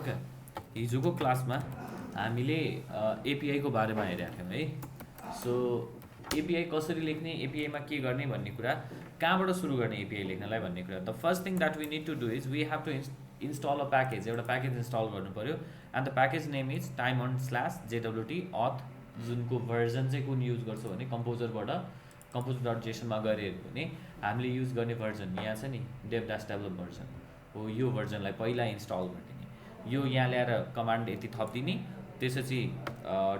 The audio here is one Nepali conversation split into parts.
ओके, हिजोको क्लासमा हामीले एपिआईको बारेमा हेरेका थियौँ है। सो एपिआई कसरी लेख्ने, एपिआईमा के गर्ने भन्ने कुरा, कहाँबाट सुरु गर्ने एपिआई लेख्नलाई भन्ने कुरा। The first thing that we need to do is we have to install a package, एउटा प्याकेज इन्स्टल गर्नु पऱ्यो। And the package name is time_/jwt auth, जुनको भर्जन चाहिँ कुन युज गर्छौँ भने कम्पोजरबाट composer.json गएर हेऱ्यो भने हामीले युज गर्ने भर्जन यहाँ छ नि, dev-develop भर्जन हो। यो भर्जनलाई पहिला इन्स्टल गरिदिने, यो यहाँ ल्याएर कमान्ड यति थपिदिने, त्यसपछि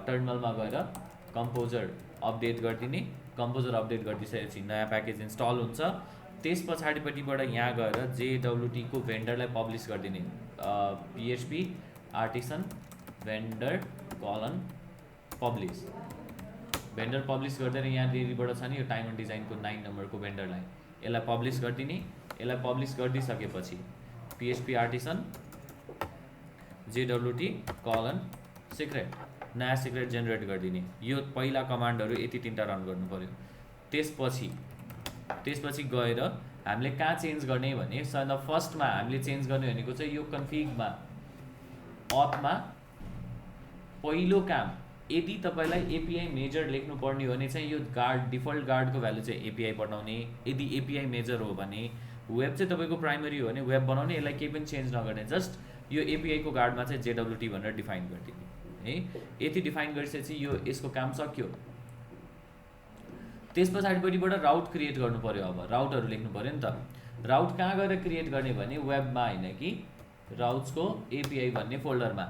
टर्मिनलमा गएर कम्पोजर अपडेट गरिदिने। कम्पोजर अपडेट गरिदिसकेपछि नयाँ प्याकेज इन्स्टल हुन्छ। त्यस पछाडिपट्टिबाट यहाँ गएर JWT को भेन्डरलाई पब्लिस गरिदिने, PHP artisan vendor kiln publish. Vendor publish गर्दैन, यहाँ डेरीबाट छ नि यो टाइम एन्ड डिजाइनको 9 नम्बरको भेन्डरलाई, यसलाई पब्लिस गरिदिने। यसलाई पब्लिस गरिदिसकेपछि PHP artisan JWT colon secret, नयाँ सिक्रेट जेनेरेट गरिदिने। यो पहिला कमान्डहरू यति 3टा रन गर्नु पऱ्यो। त्यसपछि गएर हामीले कहाँ चेन्ज गर्ने भने फर्स्टमा हामीले चेन्ज गर्ने भनेको चाहिँ यो कन्फिगमा अथमा पहिलो काम, यदि तपाईँलाई एपिआई मेजर लेख्नु पर्ने हो भने चाहिँ यो गार्ड डिफल्ट गार्डको भ्यालु चाहिँ एपिआई पठाउने। यदि एपिआई मेजर हो भने, वेब चाहिँ तपाईँको प्राइमरी हो भने वेब बनाउने, यसलाई केही पनि चेन्ज नगर्ने, जस्ट यो एपिआई को गार्डमा चाहिँ JWT भनेर डिफाइन गरिदिने है। यति डिफाइन गरिसकेपछि यो यसको काम सक्यो। त्यस पछाडिपट्टिबाट राउट क्रिएट गर्नु पर्यो। अब राउटहरू लेख्नु पर्यो नि त। राउट कहाँ गएर क्रिएट गर्ने भने वेबमा होइन कि राउट्सको एपिआई भन्ने फोल्डरमा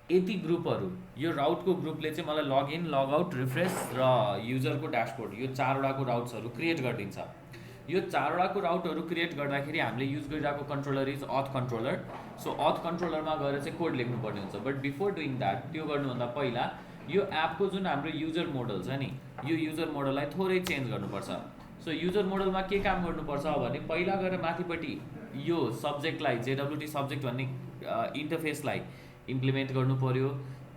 यति ग्रुपहरू, यो राउटको ग्रुपले चाहिँ मलाई लगइन, लगआउट, रिफ्रेस र युजरको ड्यासबोर्ड, यो 4वटाको राउट्सहरू क्रिएट गरिदिन्छ। यो 4वटाको राउटहरू क्रिएट गर्दाखेरि हामीले युज गरिरहेको कन्ट्रोलर इज अथ कन्ट्रोलर। सो अथ कन्ट्रोलरमा गएर चाहिँ कोड लेख्नु पर्ने हुन्छ। बट बिफोर डुइङ द्याट, त्यो गर्नुभन्दा पहिला यो एपको जुन हाम्रो युजर मोडल छ नि, यो युजर मोडललाई थोरै चेन्ज गर्नुपर्छ। सो युजर मोडलमा के काम गर्नुपर्छ भने पहिला गएर माथिपट्टि यो सब्जेक्टलाई, JWT सब्जेक्ट भन्ने इन्टरफेसलाई इम्प्लिमेन्ट गर्नु पर्यो।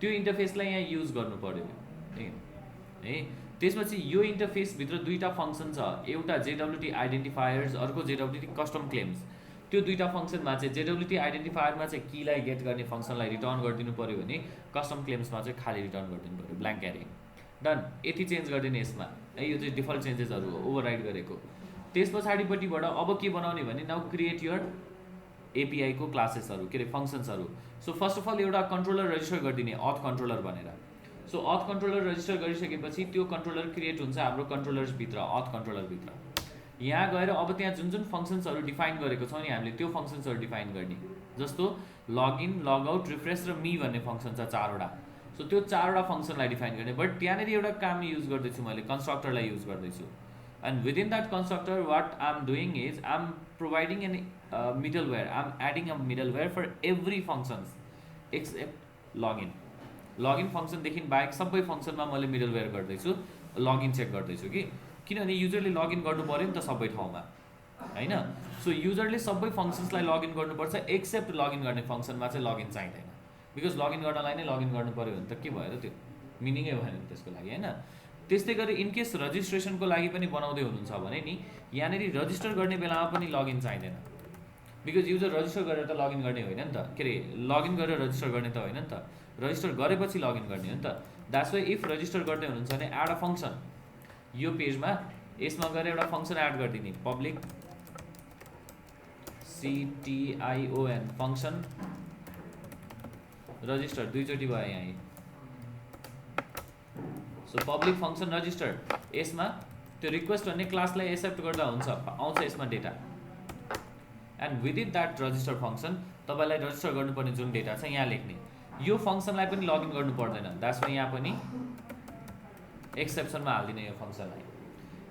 त्यो इन्टरफेसलाई यहाँ युज गर्नु पर्यो है। त्यसपछि यो इन्टरफेसभित्र 2टा फङ्सन छ, एउटा JWT आइडेन्टिफायर्स, अर्को JWT कस्टम क्लेम्स। त्यो 2टा फङ्सनमा चाहिँ JWT आइडेन्टिफायरमा चाहिँ कीलाई गेट गर्ने फङ्सनलाई रिटर्न गरिदिनु पर्यो भने कस्टम क्लेम्समा चाहिँ खाली रिटर्न गरिदिनु पर्यो, ब्ल्याङ्क एरे। डन, यति चेन्ज गरिदिने यसमा है। यो चाहिँ डिफल्ट चेन्जेसहरू हो, ओभरराइड गरेको। त्यस पछाडिपट्टिबाट अब के बनाउने भने नाउ क्रिएट योर एपिआई को क्लासेसहरू, के अरे फङ्सन्सहरू। सो फर्स्ट अफ अल एउटा कन्ट्रोलर रजिस्टर गरिदिने, अथ कन्ट्रोलर भनेर। सो अथ कन्ट्रोलर रजिस्टर गरिसकेपछि त्यो कन्ट्रोलर क्रिएट हुन्छ हाम्रो कन्ट्रोलर्सभित्र, अथ कन्ट्रोलरभित्र। यहाँ गएर अब त्यहाँ जुन जुन फङ्सन्सहरू डिफाइन गरेको छौँ नि हामीले, त्यो फङ्सन्सहरू डिफाइन गर्ने, जस्तो लगइन, लगआउट, रिफ्रेस र मी भन्ने फङ्सन छ 4वटा। सो त्यो 4वटा फङ्सनलाई डिफाइन गर्ने। बट त्यहाँनिर एउटा काम युज गर्दैछु मैले, कन्स्ट्रक्टरलाई युज गर्दैछु। And within that constructor what I am doing is I am providing an middleware, I am adding a middleware for every functions except login. Login फङ्सनदेखि बाहेक सबै फङ्सनमा मैले मिडलवेयर गर्दैछु, लगइन चेक गर्दैछु कि, किनभने युजरले लगइन गर्नु पऱ्यो नि त सबै ठाउँमा होइन। सो युजरले सबै फङ्सन्सलाई लगइन गर्नुपर्छ, एक्सेप्ट लगइन गर्ने फङ्सनमा चाहिँ लगइन चाहिँदैन। बिकज लगइन गर्नलाई नै लगइन गर्नु पऱ्यो भने त के भयो त, त्यो मिनिङै भएन त्यसको लागि होइन। त्यस्तै गरी इनकेस रजिस्ट्रेसनको लागि पनि बनाउँदै हुनुहुन्छ भने नि, यहाँनिर रजिस्टर गर्ने बेलामा पनि लगइन चाहिँदैन। बिकज युजर रजिस्टर गरेर त लगइन गर्ने होइन नि त, के अरे लगइन गरेर रजिस्टर गर्ने त होइन नि त, रजिस्टर गरेपछि लगइन गर्ने हो नि त। द्याट्स वाइ इफ रजिस्टर गर्दै हुनुहुन्छ भने एड अ फङ्सन, यो पेजमा यसमा गएर एउटा फङ्सन एड गरिदिने, पब्लिक CTION फङ्सन रजिस्टर, 2चोटि भयो यहाँ। सो पब्लिक फङ्सन रजिस्टर, यसमा त्यो रिक्वेस्ट भन्ने क्लासलाई एक्सेप्ट गर्दा हुन्छ, आउँछ यसमा data. And within that register function तपाईँलाई रजिस्टर गर्नुपर्ने जुन डेटा छ यहाँ लेख्ने। यो फङ्सनलाई पनि लगइन गर्नु पर्दैन, द्याट्स वाइ यहाँ पनि एक्सेप्सनमा हालिदिने यो फङ्सनलाई।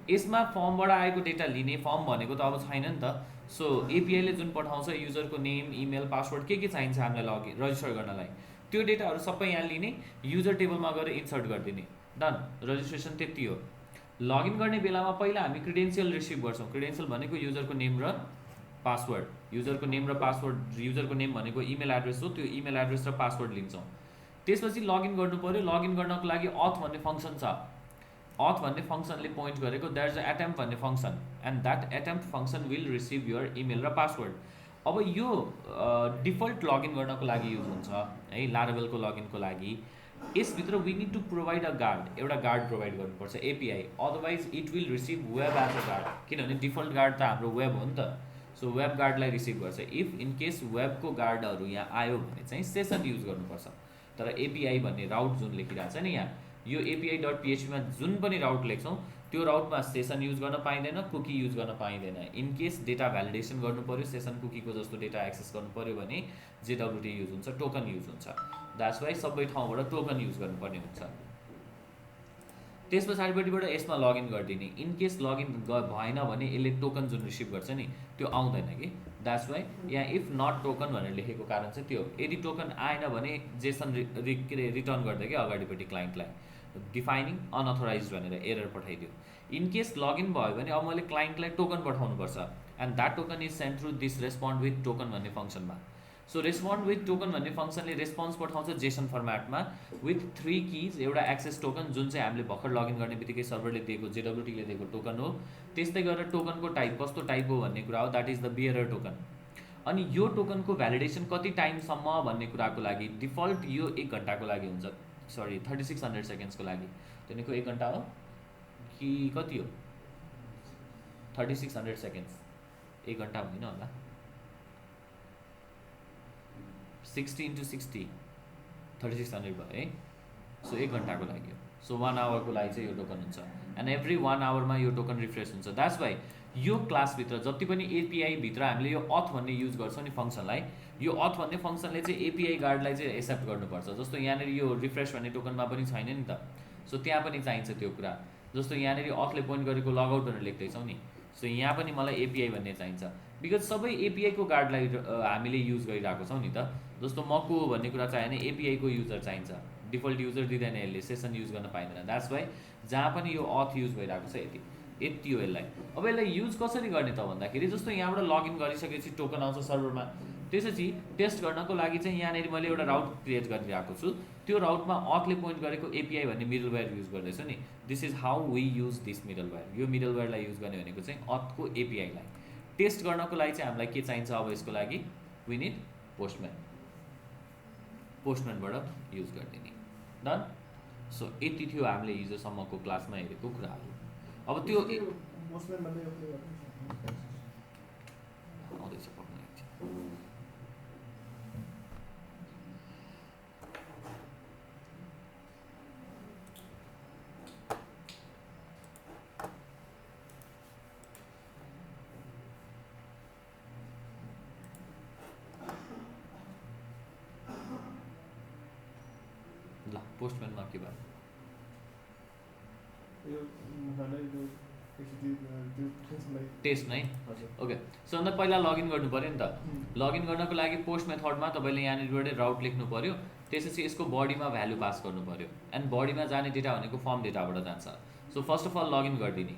यसमा फर्मबाट आएको डेटा लिने, फर्म भनेको त अब छैन नि त। सो एपिआईले जुन पठाउँछ युजरको नेम, इमेल, पासवर्ड के चाहिन्छ हामीलाई लगइन रजिस्टर गर्नलाई, त्यो डेटाहरू सबै यहाँ लिने, युजर टेबलमा गएर इन्सर्ट गरिदिने। डन, रजिस्ट्रेसन त्यति हो। लगइन गर्ने बेलामा पहिला हामी क्रिडेन्सियल रिसिभ गर्छौँ। क्रिडेन्सियल भनेको युजरको नेम र पासवर्ड, युजरको नेम र पासवर्ड, युजरको नेम भनेको इमेल एड्रेस हो, त्यो इमेल एड्रेस र पासवर्ड लिन्छौँ। त्यसपछि लगइन गर्नु पऱ्यो। लगइन गर्नको लागि अथ भन्ने फङ्सन छ, auth भन्ने फंक्शनले पोइन्ट गरेको there is an attempt भन्ने function and that attempt function will receive your email र पासवर्ड। अब यो डिफल्ट लगइन गर्नको लागि युज हुन्छ है, लारावेलको लगइनको लागि। यसभित्र we need to provide a guard, एउटा गार्ड प्रोभाइड गर्नुपर्छ API, otherwise it will receive web as a guard, किनभने डिफल्ट गार्ड त हाम्रो वेब हो नि त। सो वेब गार्डलाई रिसिभ गर्छ। इफ इन केस वेबको गार्डहरू यहाँ आयो भने चाहिँ सेसन युज गर्नुपर्छ। तर एपिआई भन्ने राउट जुन लेखिरहेको छ नि यहाँ, यो एपिआई डट पिएचपीमा जुन पनि राउट लेख्छौँ त्यो राउटमा सेसन युज गर्न पाइँदैन, कुकी युज गर्न पाइँदैन। इन केस डेटा भ्यालिडेसन गर्नु पऱ्यो, सेसन कुकीको जस्तो डेटा एक्सेस गर्नु पऱ्यो भने जेडब्ल्युटी युज हुन्छ, टोकन युज हुन्छ। द्याट्स वाइ सबै ठाउँबाट टोकन युज गर्नुपर्ने हुन्छ। त्यस पछाडिपट्टिबाट यसमा लगइन गरिदिने। इन केस लगइन भएन भने यसले टोकन जुन रिसिभ गर्छ नि त्यो आउँदैन कि। द्याट्स वाइ यहाँ इफ नट टोकन भनेर लेखेको कारण चाहिँ त्यो। यदि टोकन आएन भने जेसन रिटर्न गर्दै कि अगाडिपट्टि क्लाइन्टलाई डिफाइनिङ अनअथोराइज भनेर एरर पठाइदियो। इन केस लगइन भयो भने अब मैले क्लाइन्टलाई टोकन पठाउनुपर्छ and that token is send through this respond with token भन्ने फङ्सनमा। सो रेस्पोन्ड विथ टोकन भन्ने फङ्सनले रेस्पोन्स पठाउँछ जेसन फर्मेटमा विथ 3 किज, एउटा एक्सेस टोकन जुन चाहिँ हामीले भर्खर लगइन गर्ने बित्तिकै सर्भरले दिएको जेडब्ल्युटीले दिएको टोकन हो। त्यस्तै गरेर टोकनको टाइप कस्तो टाइप हो भन्ने कुरा हो, that is the bearer token. अनि यो टोकनको भ्यालिडेसन कति टाइमसम्म भन्ने कुराको लागि डिफल्ट यो 1 घन्टाको लागि हुन्छ, सरी 3600 सेकेन्ड्सको लागि। त्यहाँदेखिको 1 घन्टा हो कि कति हो, 3600 सेकेन्ड्स, 1 घन्टा होइन होला, 60 × 60 3600 भयो है। सो 1 घन्टाको लागि हो। सो 1 आवरको लागि चाहिँ यो टोकन हुन्छ एन्ड एभ्री 1 आवरमा यो टोकन रिफ्रेस हुन्छ। द्याट्स वाइ यो क्लासभित्र जति पनि एपिआईभित्र हामीले यो अथ भन्ने युज गर्छौँ नि फङ्सनलाई, यो अथ भन्ने फङ्सनले चाहिँ एपिआई गार्डलाई चाहिँ एक्सेप्ट गर्नुपर्छ। जस्तो यहाँनिर यो रिफ्रेस भन्ने टोकनमा पनि छैन नि त, सो त्यहाँ पनि चाहिन्छ त्यो कुरा। जस्तो यहाँनिर अथले पोइन्ट गरेको लगआउट भनेर लेख्दैछौँ नि, सो यहाँ पनि मलाई एपिआई भन्ने चाहिन्छ बिकज सबै एपिआईको गार्डलाई हामीले युज गरिरहेको छौँ नि त। जस्तो मको भन्ने कुरा चाहियो भने एपिआईको युजर चाहिन्छ, डिफल्ट युजर दिँदैन यसले, सेसन युज गर्न पाइँदैन। द्याट्स वाइ जहाँ पनि यो अथ युज भइरहेको छ यति हो यसलाई। अब यसलाई युज कसरी गर्ने त भन्दाखेरि जस्तो यहाँबाट लगइन गरिसकेपछि टोकन आउँछ सर्भरमा, त्यसपछि टेस्ट गर्नको लागि चाहिँ यहाँनिर मैले एउटा राउट क्रिएट गरिरहेको छु। त्यो राउटमा अथले पोइन्ट गरेको एपिआई भन्ने मिडलवेयर युज गर्दैछु नि। This is how we use this middleware. यो मिडलवेयरलाई युज गर्ने भनेको चाहिँ अथको एपिआईलाई टेस्ट गर्नको लागि चाहिँ हामीलाई के चाहिन्छ, अब यसको लागि वी निड पोस्टम्यान, पोस्टम्यानबाट युज गरिदिने। डन। सो यति थियो हामीले हिजोसम्मको क्लासमा हेरेको कुराहरू। अब त्यो आउँदैछ पक्कै। ल पोस्टम्यानमा के भयो? टेस्ट नै ओके। सो अन्त पहिला लगइन गर्नु पऱ्यो नि त। लगइन गर्नको लागि पोस्ट मेथडमा तपाईँले यहाँनिरबाट राउट लेख्नु पऱ्यो, त्यसपछि यसको बडीमा भ्यालु पास गर्नु पऱ्यो एन्ड बडीमा जाने डेटा भनेको फर्म डेटाबाट जान्छ। So first of all log in गरिदिने।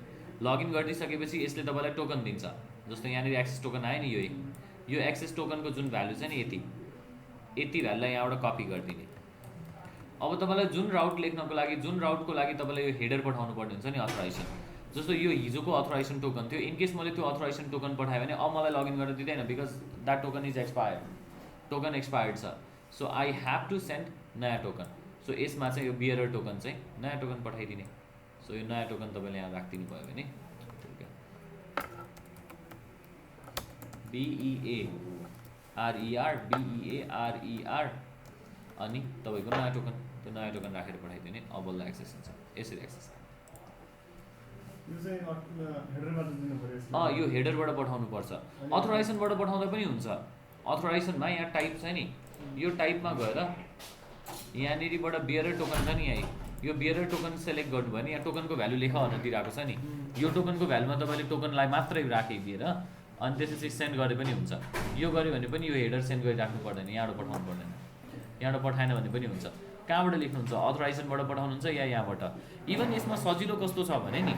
लगइन गरिदिइसकेपछि यसले तपाईँलाई टोकन दिन्छ। जस्तो यहाँनिर एक्सेस टोकन आयो नि, यो एक्सेस टोकनको जुन भ्यालु छ नि यति भ्यालुलाई यहाँबाट कपी गरिदिने। अब तपाईँलाई जुन राउट लेख्नको लागि, जुन राउटको लागि तपाईँलाई यो हेडर पठाउनु पर्ने हुन्छ नि अथोराइजेसन, जस्तो यो हिजोको अथोराइजेसन टोकन थियो। इनकेस मैले त्यो अथोराइजेसन टोकन पठाएँ भने अब मलाई लगइन गर्न दिँदैन because that token is expired, token expired छ। So I have to send नयाँ टोकन। सो यसमा चाहिँ यो बियरर टोकन चाहिँ नयाँ टोकन पठाइदिने। सो यो नयाँ टोकन तपाईँले यहाँ राखिदिनु भयो भने BEARER अनि तपाईँको नयाँ टोकन, त्यो नयाँ टोकन राखेर पठाइदिने। अब बल्ल एक्सेस हुन्छ, यसरी एक्सेस। यो हेडरबाट पठाउनु पर्छ। अथोराइजेसनबाट पठाउँदा पनि हुन्छ। अथोराइजेसनमा यहाँ टाइप छ नि, यो टाइपमा गएर यहाँनिरबाट बियरर टोकन छ नि, यहाँ यो बियरर टोकन सेलेक्ट गर्नुभयो भने यहाँ टोकनको भ्यालु लेख भनेर दिइरहेको छ नि। यो टोकनको भ्यालुमा तपाईँले टोकनलाई मात्रै राखिदिएर अनि त्यसपछि सेन्ड गरे पनि हुन्छ। यो गऱ्यो भने पनि यो हेडर सेन्ड गरिराख्नु पर्दैन, यहाँबाट पठाउनु पर्दैन। यहाँबाट पठाएन भने पनि हुन्छ। कहाँबाट लेख्नुहुन्छ? अथोराइजेसनबाट पठाउनुहुन्छ या यहाँबाट। इभन यसमा सजिलो कस्तो छ भने नि,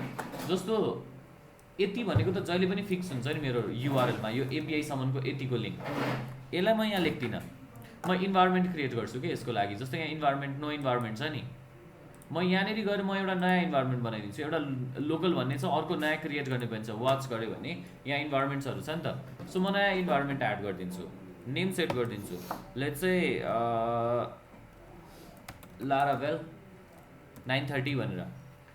जस्तो यति भनेको त जहिले पनि फिक्स हुन्छ नि मेरो युआरएलमा, यो एपिआईसम्मको यतिको लिङ्क। यसलाई म यहाँ लेख्दिनँ, म इन्भाइरोमेन्ट क्रिएट गर्छु कि यसको लागि। जस्तो यहाँ इन्भाइरोमेन्ट नो इन्भाइरोमेन्ट छ नि, म यहाँनिर गएर म एउटा नयाँ इन्भाइरोमेन्ट बनाइदिन्छु, एउटा लोकल भन्ने छ, अर्को नयाँ क्रिएट गर्ने पनि छ। वाच गऱ्यो भने यहाँ इन्भाइरोमेन्ट्सहरू छ नि त, सो म नयाँ इन्भाइरोमेन्ट एड गरिदिन्छु, नेम सेट गरिदिन्छु, लेट्स चाहिँ लाराभेल 930 भनेर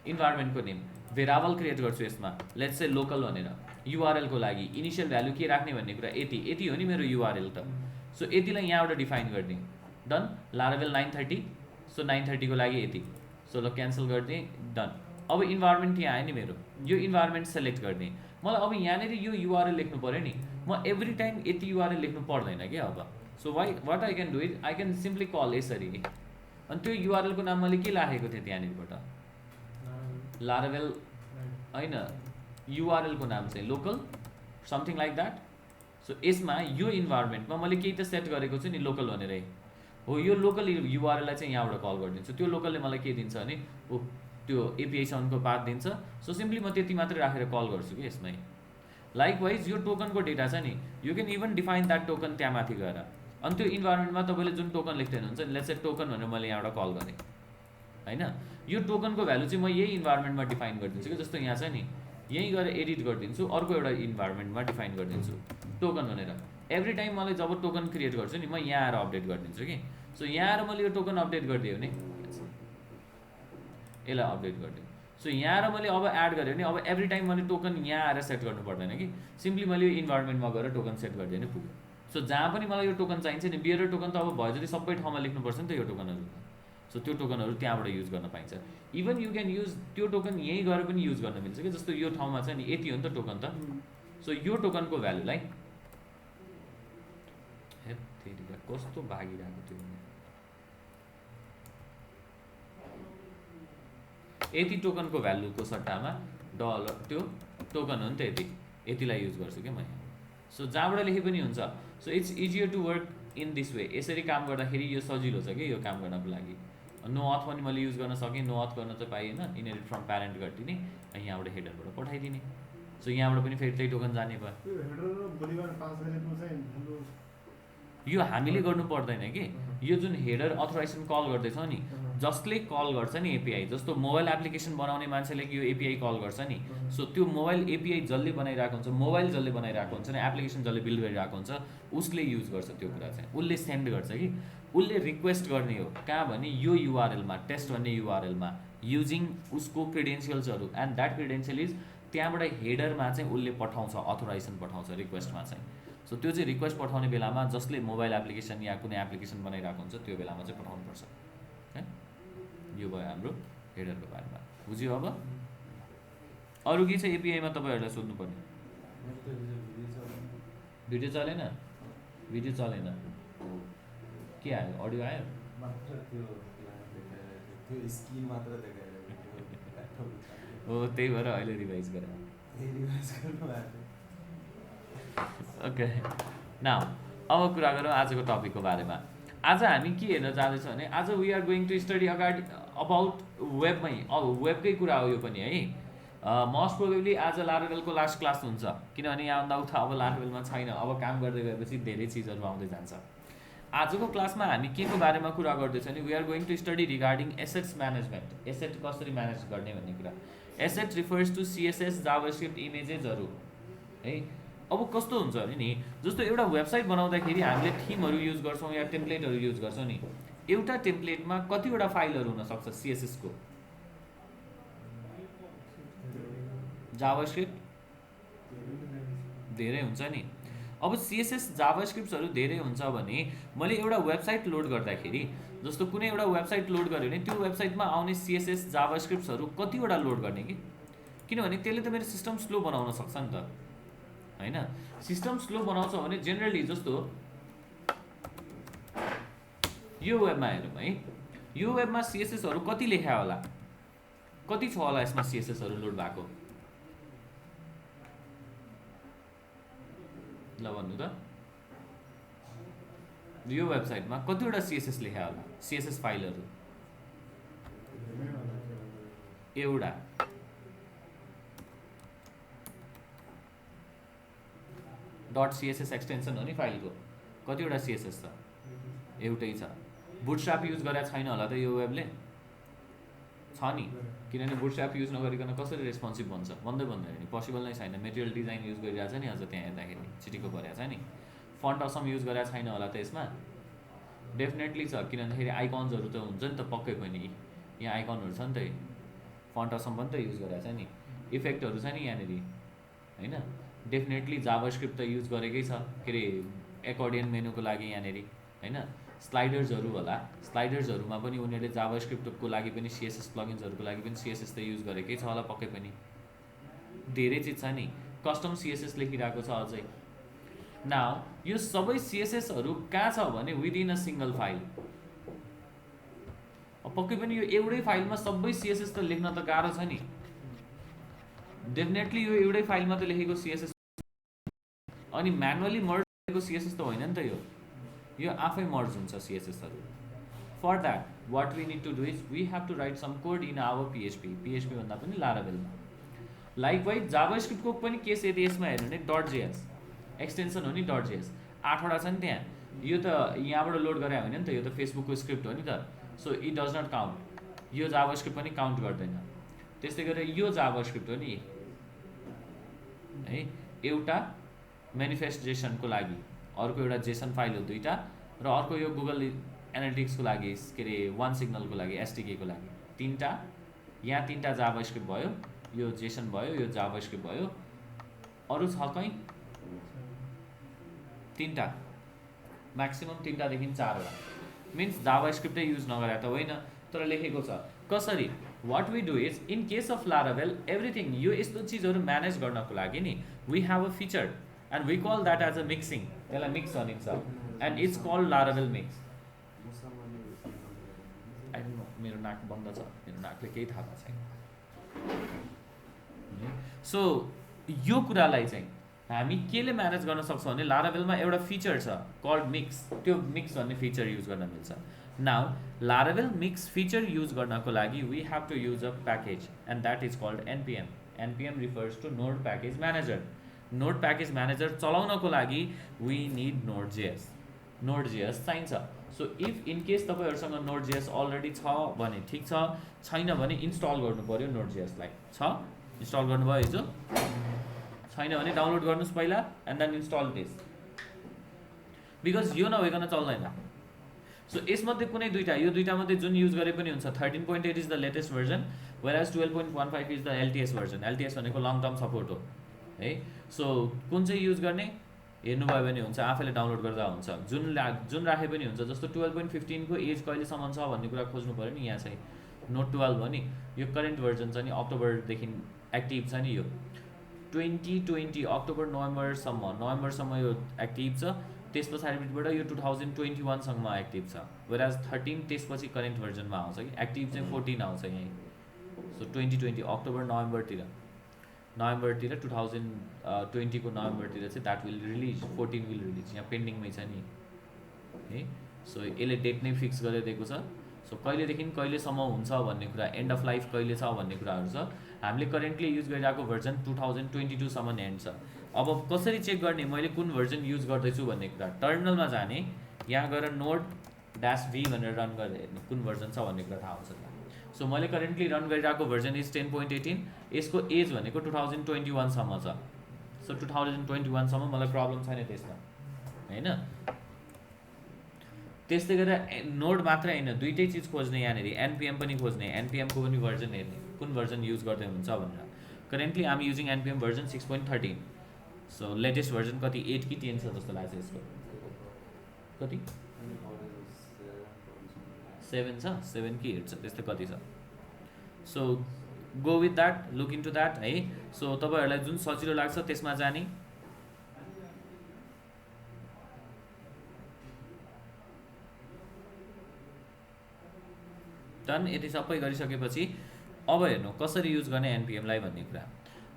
इन्भाइरोमेन्टको नेम, भेराबल क्रिएट गर्छु यसमा, लेट्स चाहिँ लोकल भनेर, युआरएलको लागि इनिसियल भ्यालु के राख्ने भन्ने कुरा यति हो नि मेरो युआरएल त, सो यतिलाई यहाँबाट डिफाइन गरिदिएँ, डन। लाराभेल 930, सो 930 को लागि यति, सो ल क्यान्सल गरिदिएँ, डन। अब इन्भाइरोमेन्ट यहाँ आयो नि मेरो, यो इन्भाइरोमेन्ट सेलेक्ट गरिदिएँ, मलाई अब यहाँनिर यो युआरएल लेख्नु पऱ्यो नि, म एभ्री टाइम यति युआरएल लेख्नु पर्दैन क्या अब। So what I can do it, I can simply call यसरी, अनि त्यो युआरएलको नाम मैले के राखेको थिएँ त्यहाँनिरबाट, लाराभेल होइन, युआरएलको नाम चाहिँ local something like that. So यसमा यो इन्भाइरोमेन्टमा मैले केही त सेट गरेको छु नि लोकल भनेरै हो, यो लोकल युआरएललाई चाहिँ यहाँबाट कल गरिदिन्छु, त्यो लोकलले मलाई के दिन्छ भने त्यो एपिआईसँगको पाथ दिन्छ। सो सिम्पली म त्यति मात्रै राखेर कल गर्छु कि यसमै। लाइकवाइज यो टोकनको डेटा छ नि, you can even define that token त्यहाँ माथि गएर, अनि त्यो इन्भाइरोमेन्टमा तपाईँले जुन टोकन लेख्दै हुनुहुन्छ लेट्स से टोकन भनेर मैले यहाँबाट कल गरेँ होइन, यो टोकनको भ्यालु चाहिँ म यही इन्भाइरोमेन्टमा डिफाइन गरिदिन्छु कि, जस्तो यहाँ छ नि, यहीँ गएर एडिट गरिदिन्छु, अर्को एउटा इन्भाइरोमेन्टमा डिफाइन गरिदिन्छु टोकन भनेर। एभ्री टाइम मलाई जब टोकन क्रिएट गर्छु नि, म यहाँ आएर अपडेट गरिदिन्छु कि। सो यहाँ आएर मैले यो टोकन अपडेट गरिदिएँ भने यसलाई अपडेट गरिदिएँ, सो यहाँ आएर मैले अब एड गरेँ भने अब एभ्री टाइम मैले टोकन यहाँ आएर सेट गर्नु पर्दैन कि, सिम्पली मैले यो इन्भाइरोमेन्टमा गएर टोकन सेट गरिदिएँ भने पुग्यो। सो जहाँ पनि मलाई यो टोकन चाहिन्छ नि, बियर टोकन त अब भयो जति सबै ठाउँमा लेख्नुपर्छ नि त यो टोकनहरू, सो त्यो टोकनहरू त्यहाँबाट युज गर्न पाइन्छ। इभन यु क्यान युज त्यो टोकन यहीँ गएर पनि युज गर्न मिल्छ कि, जस्तो यो ठाउँमा छ नि यति हो नि त टोकन त, सो यो टोकनको भ्यालुलाई कस्तो भागिरहेको थियो, यति टोकनको भ्यालुको सट्टामा डलर त्यो टोकन हो नि त यतिलाई युज गर्छु कि म यहाँ। सो जहाँबाट लेखे पनि हुन्छ, so it's easier to work in this way. यसरी काम गर्दाखेरि यो सजिलो छ कि यो काम गर्नको लागि। नो अथ पनि मैले युज गर्न सकेँ, नो अथ गर्न चाहिँ पाइएन, इनहेरिट फ्रम प्यारेन्ट गरिदिने, अनि यहाँबाट हेडरबाट पठाइदिने, सो यहाँबाट पनि फेरि त्यही टोकन जाने भयो। यो हामीले गर्नु पर्दैन कि, यो जुन हेडर अथोराइजेसन कल गर्दैछौँ नि, जसले कल गर्छ नि एपिआई, जस्तो मोबाइल एप्लिकेसन बनाउने मान्छेले यो एपिआई कल गर्छ नि, सो त्यो मोबाइल एपिआई जसले बनाइरहेको हुन्छ, मोबाइल जसले बनाइरहेको हुन्छ नि, एप्लिकेसन जसले बिल्ड गरिरहेको हुन्छ, उसले युज गर्छ त्यो कुरा चाहिँ, उसले सेन्ड गर्छ कि, उसले रिक्वेस्ट गर्ने हो कहाँ भने यो युआरएलमा, टेस्ट भन्ने युआरएलमा, युजिङ उसको क्रिडेन्सियल्सहरू, एन्ड द्याट क्रिडेन्सियल इज त्यहाँबाट हेडरमा चाहिँ उसले पठाउँछ, अथोराइजेसन पठाउँछ रिक्वेस्टमा चाहिँ। सो त्यो चाहिँ रिक्वेस्ट पठाउने बेलामा जसले मोबाइल एप्लिकेसन या कुनै एप्लिकेसन बनाइरहेको हुन्छ त्यो बेलामा चाहिँ पठाउनुपर्छ है। यो भयो हाम्रो हेडरको बारेमा, बुझ्यो। अब अरू के छ एपिआईमा तपाईँहरूलाई सोध्नुपर्ने? भिडियो चलेन, भिडियो चलेन, के आयो, अडियो आयो? हो त्यही भएर अहिले रिभाइज गरेँ। ओके नाउ अब कुरा गरौँ आजको टपिकको बारेमा। आज हामी के हेर्न जाँदैछौँ भने आज we are going to study about वेबमै, अब वेबकै कुरा हो यो पनि है। मोस्ट प्रोबेबली आज लाराभेलको लास्ट क्लास हुन्छ, किनभने यहाँभन्दा उता अब लाराभेलमा छैन, अब काम गर्दै गएपछि धेरै चिजहरू आउँदै जान्छ। आजको क्लासमा हामी के को बारेमा कुरा गर्दैछौँ भने we are going to study regarding assets management, asset कसरी म्यानेज गर्ने भन्ने कुरा। Asset refers to CSS, JavaScript, इमेजेसहरू है। अब कस्तो हुन्छ भने नि, जस्तो एउटा वेबसाइट बनाउँदाखेरि हामीले थीमहरू युज गर्छौँ या टेम्प्लेटहरू युज गर्छौँ नि, एउटा टेम्प्लेटमा कतिवटा फाइलहरू हुनसक्छ सिएसएसको? जाभास्क्रिप्ट धेरै हुन्छ नि। अब सिएसएस जाभास्क्रिप्ट्सहरू धेरै हुन्छ भने मैले एउटा वेबसाइट लोड गर्दाखेरि, जस्तो कुनै एउटा वेबसाइट लोड गऱ्यो भने त्यो वेबसाइटमा आउने सिएसएस जाभास्क्रिप्ट्सहरू कतिवटा लोड गर्ने कि, किनभने त्यसले त मेरो सिस्टम स्लो बनाउन सक्छ नि त हैन। सिस्टम स्लो बनाउँछ भने जेनरली जस्तो यो वेबमा हेरौँ है, यो वेबमा सिएसएसहरू कति लेखा होला, कति छ होला यसमा सिएसएसहरू लोड भएको? ल भन्नु त, यो वेबसाइटमा कतिवटा सिएसएस लेखा होला, सिएसएस फाइलहरू? एउटा। डट सिएसएस एक्सटेन्सन हो नि फाइलको, कतिवटा सिएसएस छ? एउटै छ। बुटस्ट्र्याप युज गरेर छैन होला त यो वेबले? छ नि, किनभने बुटस्ट्र्याप युज नगरिकन कसरी रेस्पोन्सिभ भन्छ, भन्दैन नि, पोसिबल नै छैन। मेटेरियल डिजाइन युज गरिरहेको छ नि अझ त्यहाँ हेर्दाखेरि चिटिक्क परेको छ नि। फन्ट असम युज गरेको छैन होला त यसमा, डेफिनेटली छ, किन भन्दाखेरि आइकन्सहरू त हुन्छ नि त पक्कै पनि, यहाँ आइकनहरू छ नि त, फन्ट असम पनि त युज गरेको छ नि, इफेक्टहरू छ नि यहाँनिर होइन। डेफिनेटली जाभास्क्रिप्ट त युज गरेकै छ, के अरे एकर्डियन मेनुको लागि यहाँनिर होइन। स्लाइडर्सहरू होला, स्लाइडर्सहरूमा पनि उनीहरूले जाभास्क्रिप्टको लागि पनि सिएसएस प्लगइन्सहरूको लागि पनि सिएसएस त युज गरेकै छ होला पक्कै पनि। धेरै चिज छ नि, कस्टम सिएसएस लेखिरहेको छ अझै। नाउ यो सबै सिएसएसहरू कहाँ छ भने विदिन अ सिङ्गल फाइल। पक्कै पनि यो एउटै फाइलमा सबै सिएसएस त लेख्न त गाह्रो छ नि, डेफिनेटली यो एउटै फाइलमा त लेखेको सिएसएस, अनि म्यानुअली मर्ज गरेको सिएसएस त होइन नि त यो आफै मर्ज हुन्छ सिएसएसहरू। For that what we need to do is we have to write some code in our PHP, PHP भन्दा पनि लाराभेलमा। लाइकवाइज जाभास्क्रिप्टको पनि केस यदि यसमा हेर्नु भने .js एक्सटेन्सन हो नि, .js 8वटा छ नि त्यहाँ, यो त यहाँबाट लोड गरे होइन नि त, यो त फेसबुकको स्क्रिप्ट हो नि त, so it does not count, यो जाभास्क्रिप्ट पनि काउन्ट गर्दैन। त्यस्तै गरेर यो जाभास्क्रिप्ट हो नि है, एउटा मेनिफेस्टेसनको लागि, अर्को एउटा जेसन फाइल हो दुईवटा, र अर्को यो गुगल एनालिटिक्सको लागि के अरे वान सिग्नलको लागि एसटिकेको लागि 3टा, यहाँ 3टा जाभास्क्रिप्ट भयो, यो जेसन भयो, यो जाभास्क्रिप्ट भयो, अरू छ कहीँ 3टा, म्याक्सिमम 3टादेखि 4वटा, मिन्स जाभास्क्रिप्टै युज नगरे त होइन, तर लेखेको छ कसरी। What we do is in case of Laravel everything, यो यस्तो चिजहरू म्यानेज गर्नको लागि नि we have a feature and we call that as a mixing, त्यसलाई मिक्स भनिन्छ, and it's called Laravel mix. I don't know, मेरो नाक बन्द छ, मेरो नाकले केही थाहा छैन। सो यो कुरालाई चाहिँ हामी केले म्यानेज गर्न सक्छौँ भने लाराभेलमा एउटा फिचर छ कल्ड मिक्स, त्यो मिक्स भन्ने फिचर युज गर्न मिल्छ। Now Laravel mix feature use गर्नको लागि we have to use a package and that is called NPM. NPM refers to node package manager. Node package manager चलाउनको लागि वी निड नोड.js, नोड.js चाहिन्छ। सो इफ इन केस तपाईँहरूसँग नोड.js अलरेडी छ भने ठिक छ, छैन भने इन्स्टल गर्नु पऱ्यो नोड.js लाई। छ इन्स्टल गर्नुभयो हिजो, छैन भने डाउनलोड गर्नुहोस् पहिला and then install this, because यो नभइकन चल्दैन। सो यसमध्ये कुनै दुईवटा, यो दुईवटा मध्ये जुन युज गरे पनि हुन्छ। 13.8 is the latest version, whereas 12.15 is the LTS version. LTS भनेको लङ टर्म सपोर्ट हो है। सो कुन चाहिँ युज गर्ने हेर्नुभयो भने हुन्छ, आफैले डाउनलोड गर्दा हुन्छ, जुन राखे पनि हुन्छ। जस्तो 12.15 को एज कहिलेसम्म छ भन्ने कुरा खोज्नु पऱ्यो नि, यहाँ चाहिँ नोट 12 हो नि, यो करेन्ट भर्जन छ नि, अक्टोबरदेखि एक्टिभ छ नि, यो 2020 अक्टोबर नोभेम्बरसम्म यो एक्टिभ छ। त्यस पछाडिबाट यो 2021 सम्म एक्टिभ छ, वेयरएज 13 त्यसपछि करेन्ट भर्जनमा आउँछ कि, एक्टिभ चाहिँ 14 आउँछ यहीँ। सो 2020 अक्टोबर नोभेम्बरतिर 2020 को नोभेम्बरतिर चाहिँ that will release, 14 will release, यहाँ पेन्डिङमै छ नि है। सो यसले डेट नै फिक्स गरेर दिएको छ। सो कहिलेदेखि कहिलेसम्म हुन्छ भन्ने कुरा, एन्ड अफ लाइफ कहिले छ भन्ने कुराहरू छ। हामीले करेन्टली युज गरिरहेको भर्जन 2022 सम्म एन्ड छ। अब कसरी चेक गर्ने मैले कुन भर्जन युज गर्दैछु भन्ने कुरा, टर्मिनलमा जाने, यहाँ गएर नोड-v भनेर रन गरेर हेर्ने कुन भर्जन छ भन्ने कुरा थाहा हुन्छ। सो मैले करेन्टली रन गरिरहेको भर्जन इज 10.18, यसको एज भनेको 2021 सम्म छ। सो 2021 सम्म मलाई प्रब्लम छैन त्यसमा होइन। त्यस्तै गरेर नोड मात्रै होइन, दुईटै चिज खोज्ने, यहाँनिर एनपिएम पनि खोज्ने, एनपिएमको पनि भर्जन हेर्ने, कुन भर्जन युज गर्दै हुन्छ भनेर। Currently I'm using npm version 6.13। So latest version कति 8 कि 10 छ जस्तो लाग्छ यसको, कति 7 छ, 7 कि 8 छ, त्यस्तै कति छ। So go with that, look into that है। सो तपाईँहरूलाई जुन सजिलो लाग्छ त्यसमा जाने। डन। यति सबै गरिसकेपछि अब हेर्नु कसरी युज गर्ने एनपिएमलाई भन्ने कुरा।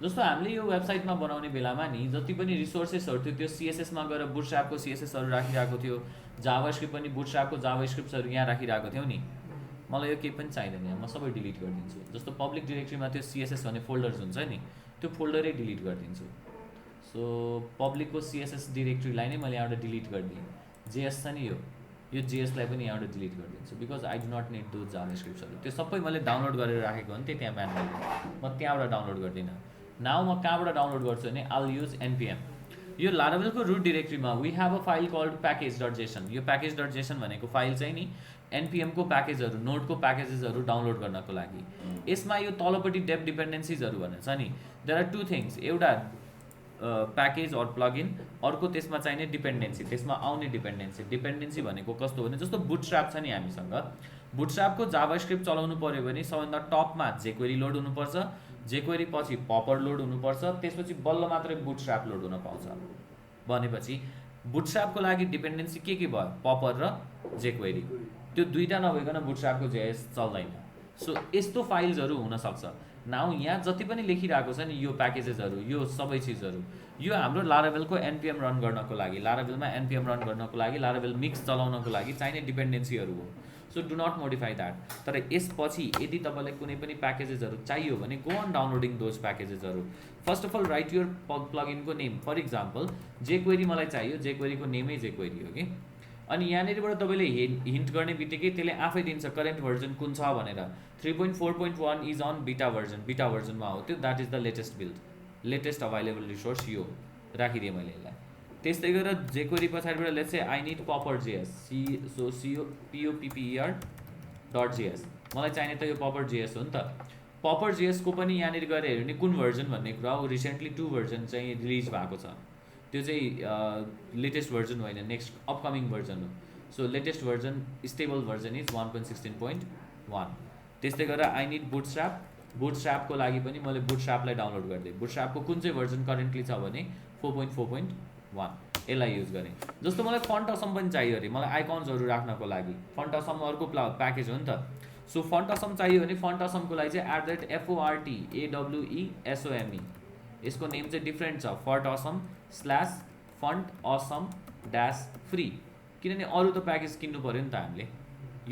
जस्तो हामीले यो वेबसाइटमा बनाउने बेलामा नि जति पनि रिसोर्सेसहरू थियो त्यो सिएसएसमा गएर बुटस्ट्र्यापको सिएसएसहरू राखिरहेको थियो, जाभास्क्रिप्ट पनि बुटस्ट्र्यापको जाभास्क्रिप्ट्सहरू यहाँ राखिरहेको थियौँ नि। मलाई यो केही पनि चाहिँदैन, म सबै डिलिट गरिदिन्छु। जस्तो पब्लिक डिरेक्टरीमा त्यो सिएसएस भन्ने फोल्डर्स हुन्छ नि, त्यो फोल्डरै डिलिट गरिदिन्छु। सो पब्लिकको सिएसएस डिरेक्टरीलाई नै मैले यहाँबाट डिलिट गरिदिएँ। जेएस छ नि यो यो जेएसलाई पनि यहाँबाट डिलिट गरिदिन्छु because I do not need those जाभास्क्रिप्ट्सहरू त्यो सबै मैले डाउनलोड गरेर राखेको हो नि त्यहाँ म्यानुअली म त्यहाँबाट डाउनलोड गर्दिनँ नाउ म कहाँबाट डाउनलोड गर्छु भने आल युज एनपिएम यो लारावेलको रुट डिरेक्ट्रीमा we have a file called package dot JSON यो प्याकेज डट जेसन भनेको फाइल चाहिँ नि एनपिएमको प्याकेजहरू नोडको प्याकेजेसहरू डाउनलोड गर्नको लागि यसमा यो तलपट्टि डेप डिपेन्डेन्सिजहरू भनेर छ नि देयर आर टु थिङ्स एउटा प्याकेज अर प्लगइन अर्को त्यसमा चाहिने डिपेन्डेन्सी त्यसमा आउने डिपेन्डेन्सी भनेको कस्तो भने जस्तो बुटस्ट्र्याप छ नि हामीसँग बुटस्ट्र्यापको जाभास्क्रिप्ट चलाउनु पऱ्यो भने सबभन्दा टपमा जेक्वेरी लोड हुनुपर्छ जेक्वेरी पछि पपर लोड हुनुपर्छ त्यसपछि बल्ल मात्रै बुटस्ट्र्याप लोड हुन पाउँछ भनेपछि बुटस्ट्र्यापको लागि डिपेन्डेन्सी के भयो पपर र जेक्वेरी त्यो दुईटा नभइकन बुटस्ट्र्यापको जेएस चल्दैन सो यस्तो फाइल्सहरू हुनसक्छ नाउ यहाँ जति पनि लेखिरहेको छ नि यो प्याकेजेसहरू यो सबै चिजहरू यो हाम्रो लारावेलको एनपिएम रन गर्नको लागि लारावेलमा एनपिएम रन गर्नको लागि लारावेल मिक्स चलाउनको लागि चाहिने डिपेन्डेन्सीहरू हो so do not modify that तर यसपछि यदि तपाईँलाई कुनै पनि प्याकेजेसहरू चाहियो भने गो अन डाउनलोडिङ दोज प्याकेजेसहरू first of all right your प्लगइनको नेम फर इक्जाम्पल जेक्वेरी मलाई चाहियो जेक्वेरीको नेमै जेक्वेरी हो कि अनि यहाँनिरबाट तपाईँले हिन्ट गर्ने बित्तिकै त्यसले आफै दिन्छ करेन्ट भर्जन कुन छ भनेर 3.4.1 इज अन बिटा भर्जनमा हो त्यो that is the latest build latest available resource यो राखिदिएँ मैले यसलाई त्यस्तै गरेर जेक्वेरी पछाडिबाट let's say I need popper JS POPPER dot JS मलाई चाहिने त यो पपर जेएस हो नि त पपर जेएसको पनि यहाँनिर गएर हेऱ्यो भने कुन भर्जन भन्ने कुरा हो रिसेन्टली 2 भर्जन चाहिँ रिलिज भएको छ त्यो चाहिँ लेटेस्ट भर्जन होइन नेक्स्ट अपकमिङ भर्जन हो so latest version stable version is 1.16.1 त्यस्तै गरेर आई निड बुटस्ट्र्यापको लागि पनि मैले बुटस्ट्र्यापलाई डाउनलोड गरिदिएँ बुटस्ट्र्यापको कुन चाहिँ भर्जन करेन्टली छ भने 4.4.1 यसलाई युज गरेँ जस्तो मलाई फन्ट असम पनि चाहियो अरे मलाई आइकन्सहरू राख्नको लागि फन्ट असम अर्को प्याकेज हो नि त सो फन्ट असम चाहियो भने फन्ट असमको लागि चाहिँ @FORTAWESOME यसको नेम चाहिँ डिफ्रेन्ट छ font Assam / font Assam -free किनभने अरू त प्याकेज किन्नु पऱ्यो नि त हामीले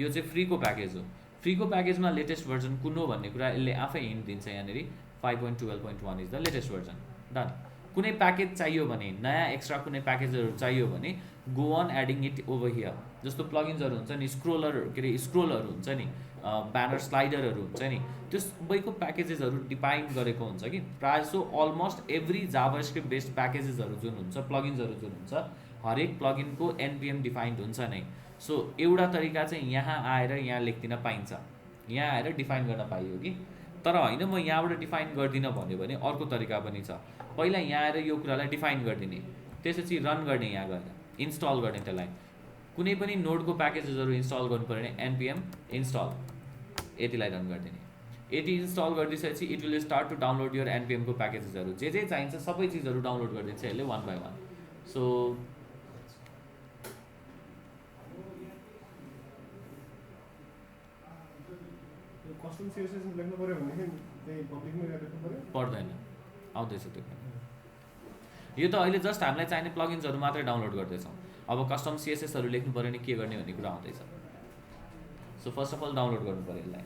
यो चाहिँ फ्रीको प्याकेज हो फ्रीको प्याकेजमा लेटेस्ट भर्जन कुन हो भन्ने कुरा यसले आफै हिन्ट दिन्छ यहाँनिर 5.12.1 is the latest version done कुनै प्याकेज चाहियो भने नयाँ एक्स्ट्रा कुनै प्याकेजहरू चाहियो भने go on adding it over here जस्तो प्लगइन्सहरू हुन्छ नि स्क्रोलहरू हुन्छ नि ब्यानर स्लाइडरहरू हुन्छ नि त्यो सबैको प्याकेजेसहरू डिफाइन गरेको हुन्छ कि प्रायः so almost every JavaScript based प्याकेजेसहरू जुन हुन्छ प्लगइन्सहरू जुन हुन्छ हरेक प्लगइनको एनपिएम डिफाइन्ड हुन्छ नै सो एउटा तरिका चाहिँ यहाँ आएर यहाँ लेख्दिन पाइन्छ यहाँ आएर डिफाइन गर्न पाइयो कि तर होइन म यहाँबाट डिफाइन गर्दिनँ भन्यो भने अर्को तरिका पनि छ पहिला यहाँ आएर यो कुरालाई डिफाइन गरिदिने त्यसपछि रन गर्ने यहाँ गएर इन्स्टल गर्ने त्यसलाई कुनै पनि नोडको प्याकेजेसहरू इन्स्टल गर्नु पऱ्यो भने एनपिएम इन्स्टल यतिलाई रन गरिदिने यति इन्स्टल गरिदिएपछि it will start to download your एनपिएमको प्याकेजेसहरू जे चाहिन्छ सबै चिजहरू डाउनलोड गरिदिन्छ यसले 1 by 1 सो कस्टम सीएसएस लेख्नु पर्यो भने त्यही पब्लिकमै लेख्नु पर्यो पर्दैन आउँदैछ त्यो यो त अहिले जस्ट हामीलाई चाहिने प्लगइन्सहरू मात्रै डाउनलोड गर्दैछौँ अब कस्टम सीएसएसहरू लेख्नु पर्यो भने के गर्ने भन्ने कुरा आउँदैछ so first of all download गर्नु पर्यो यसलाई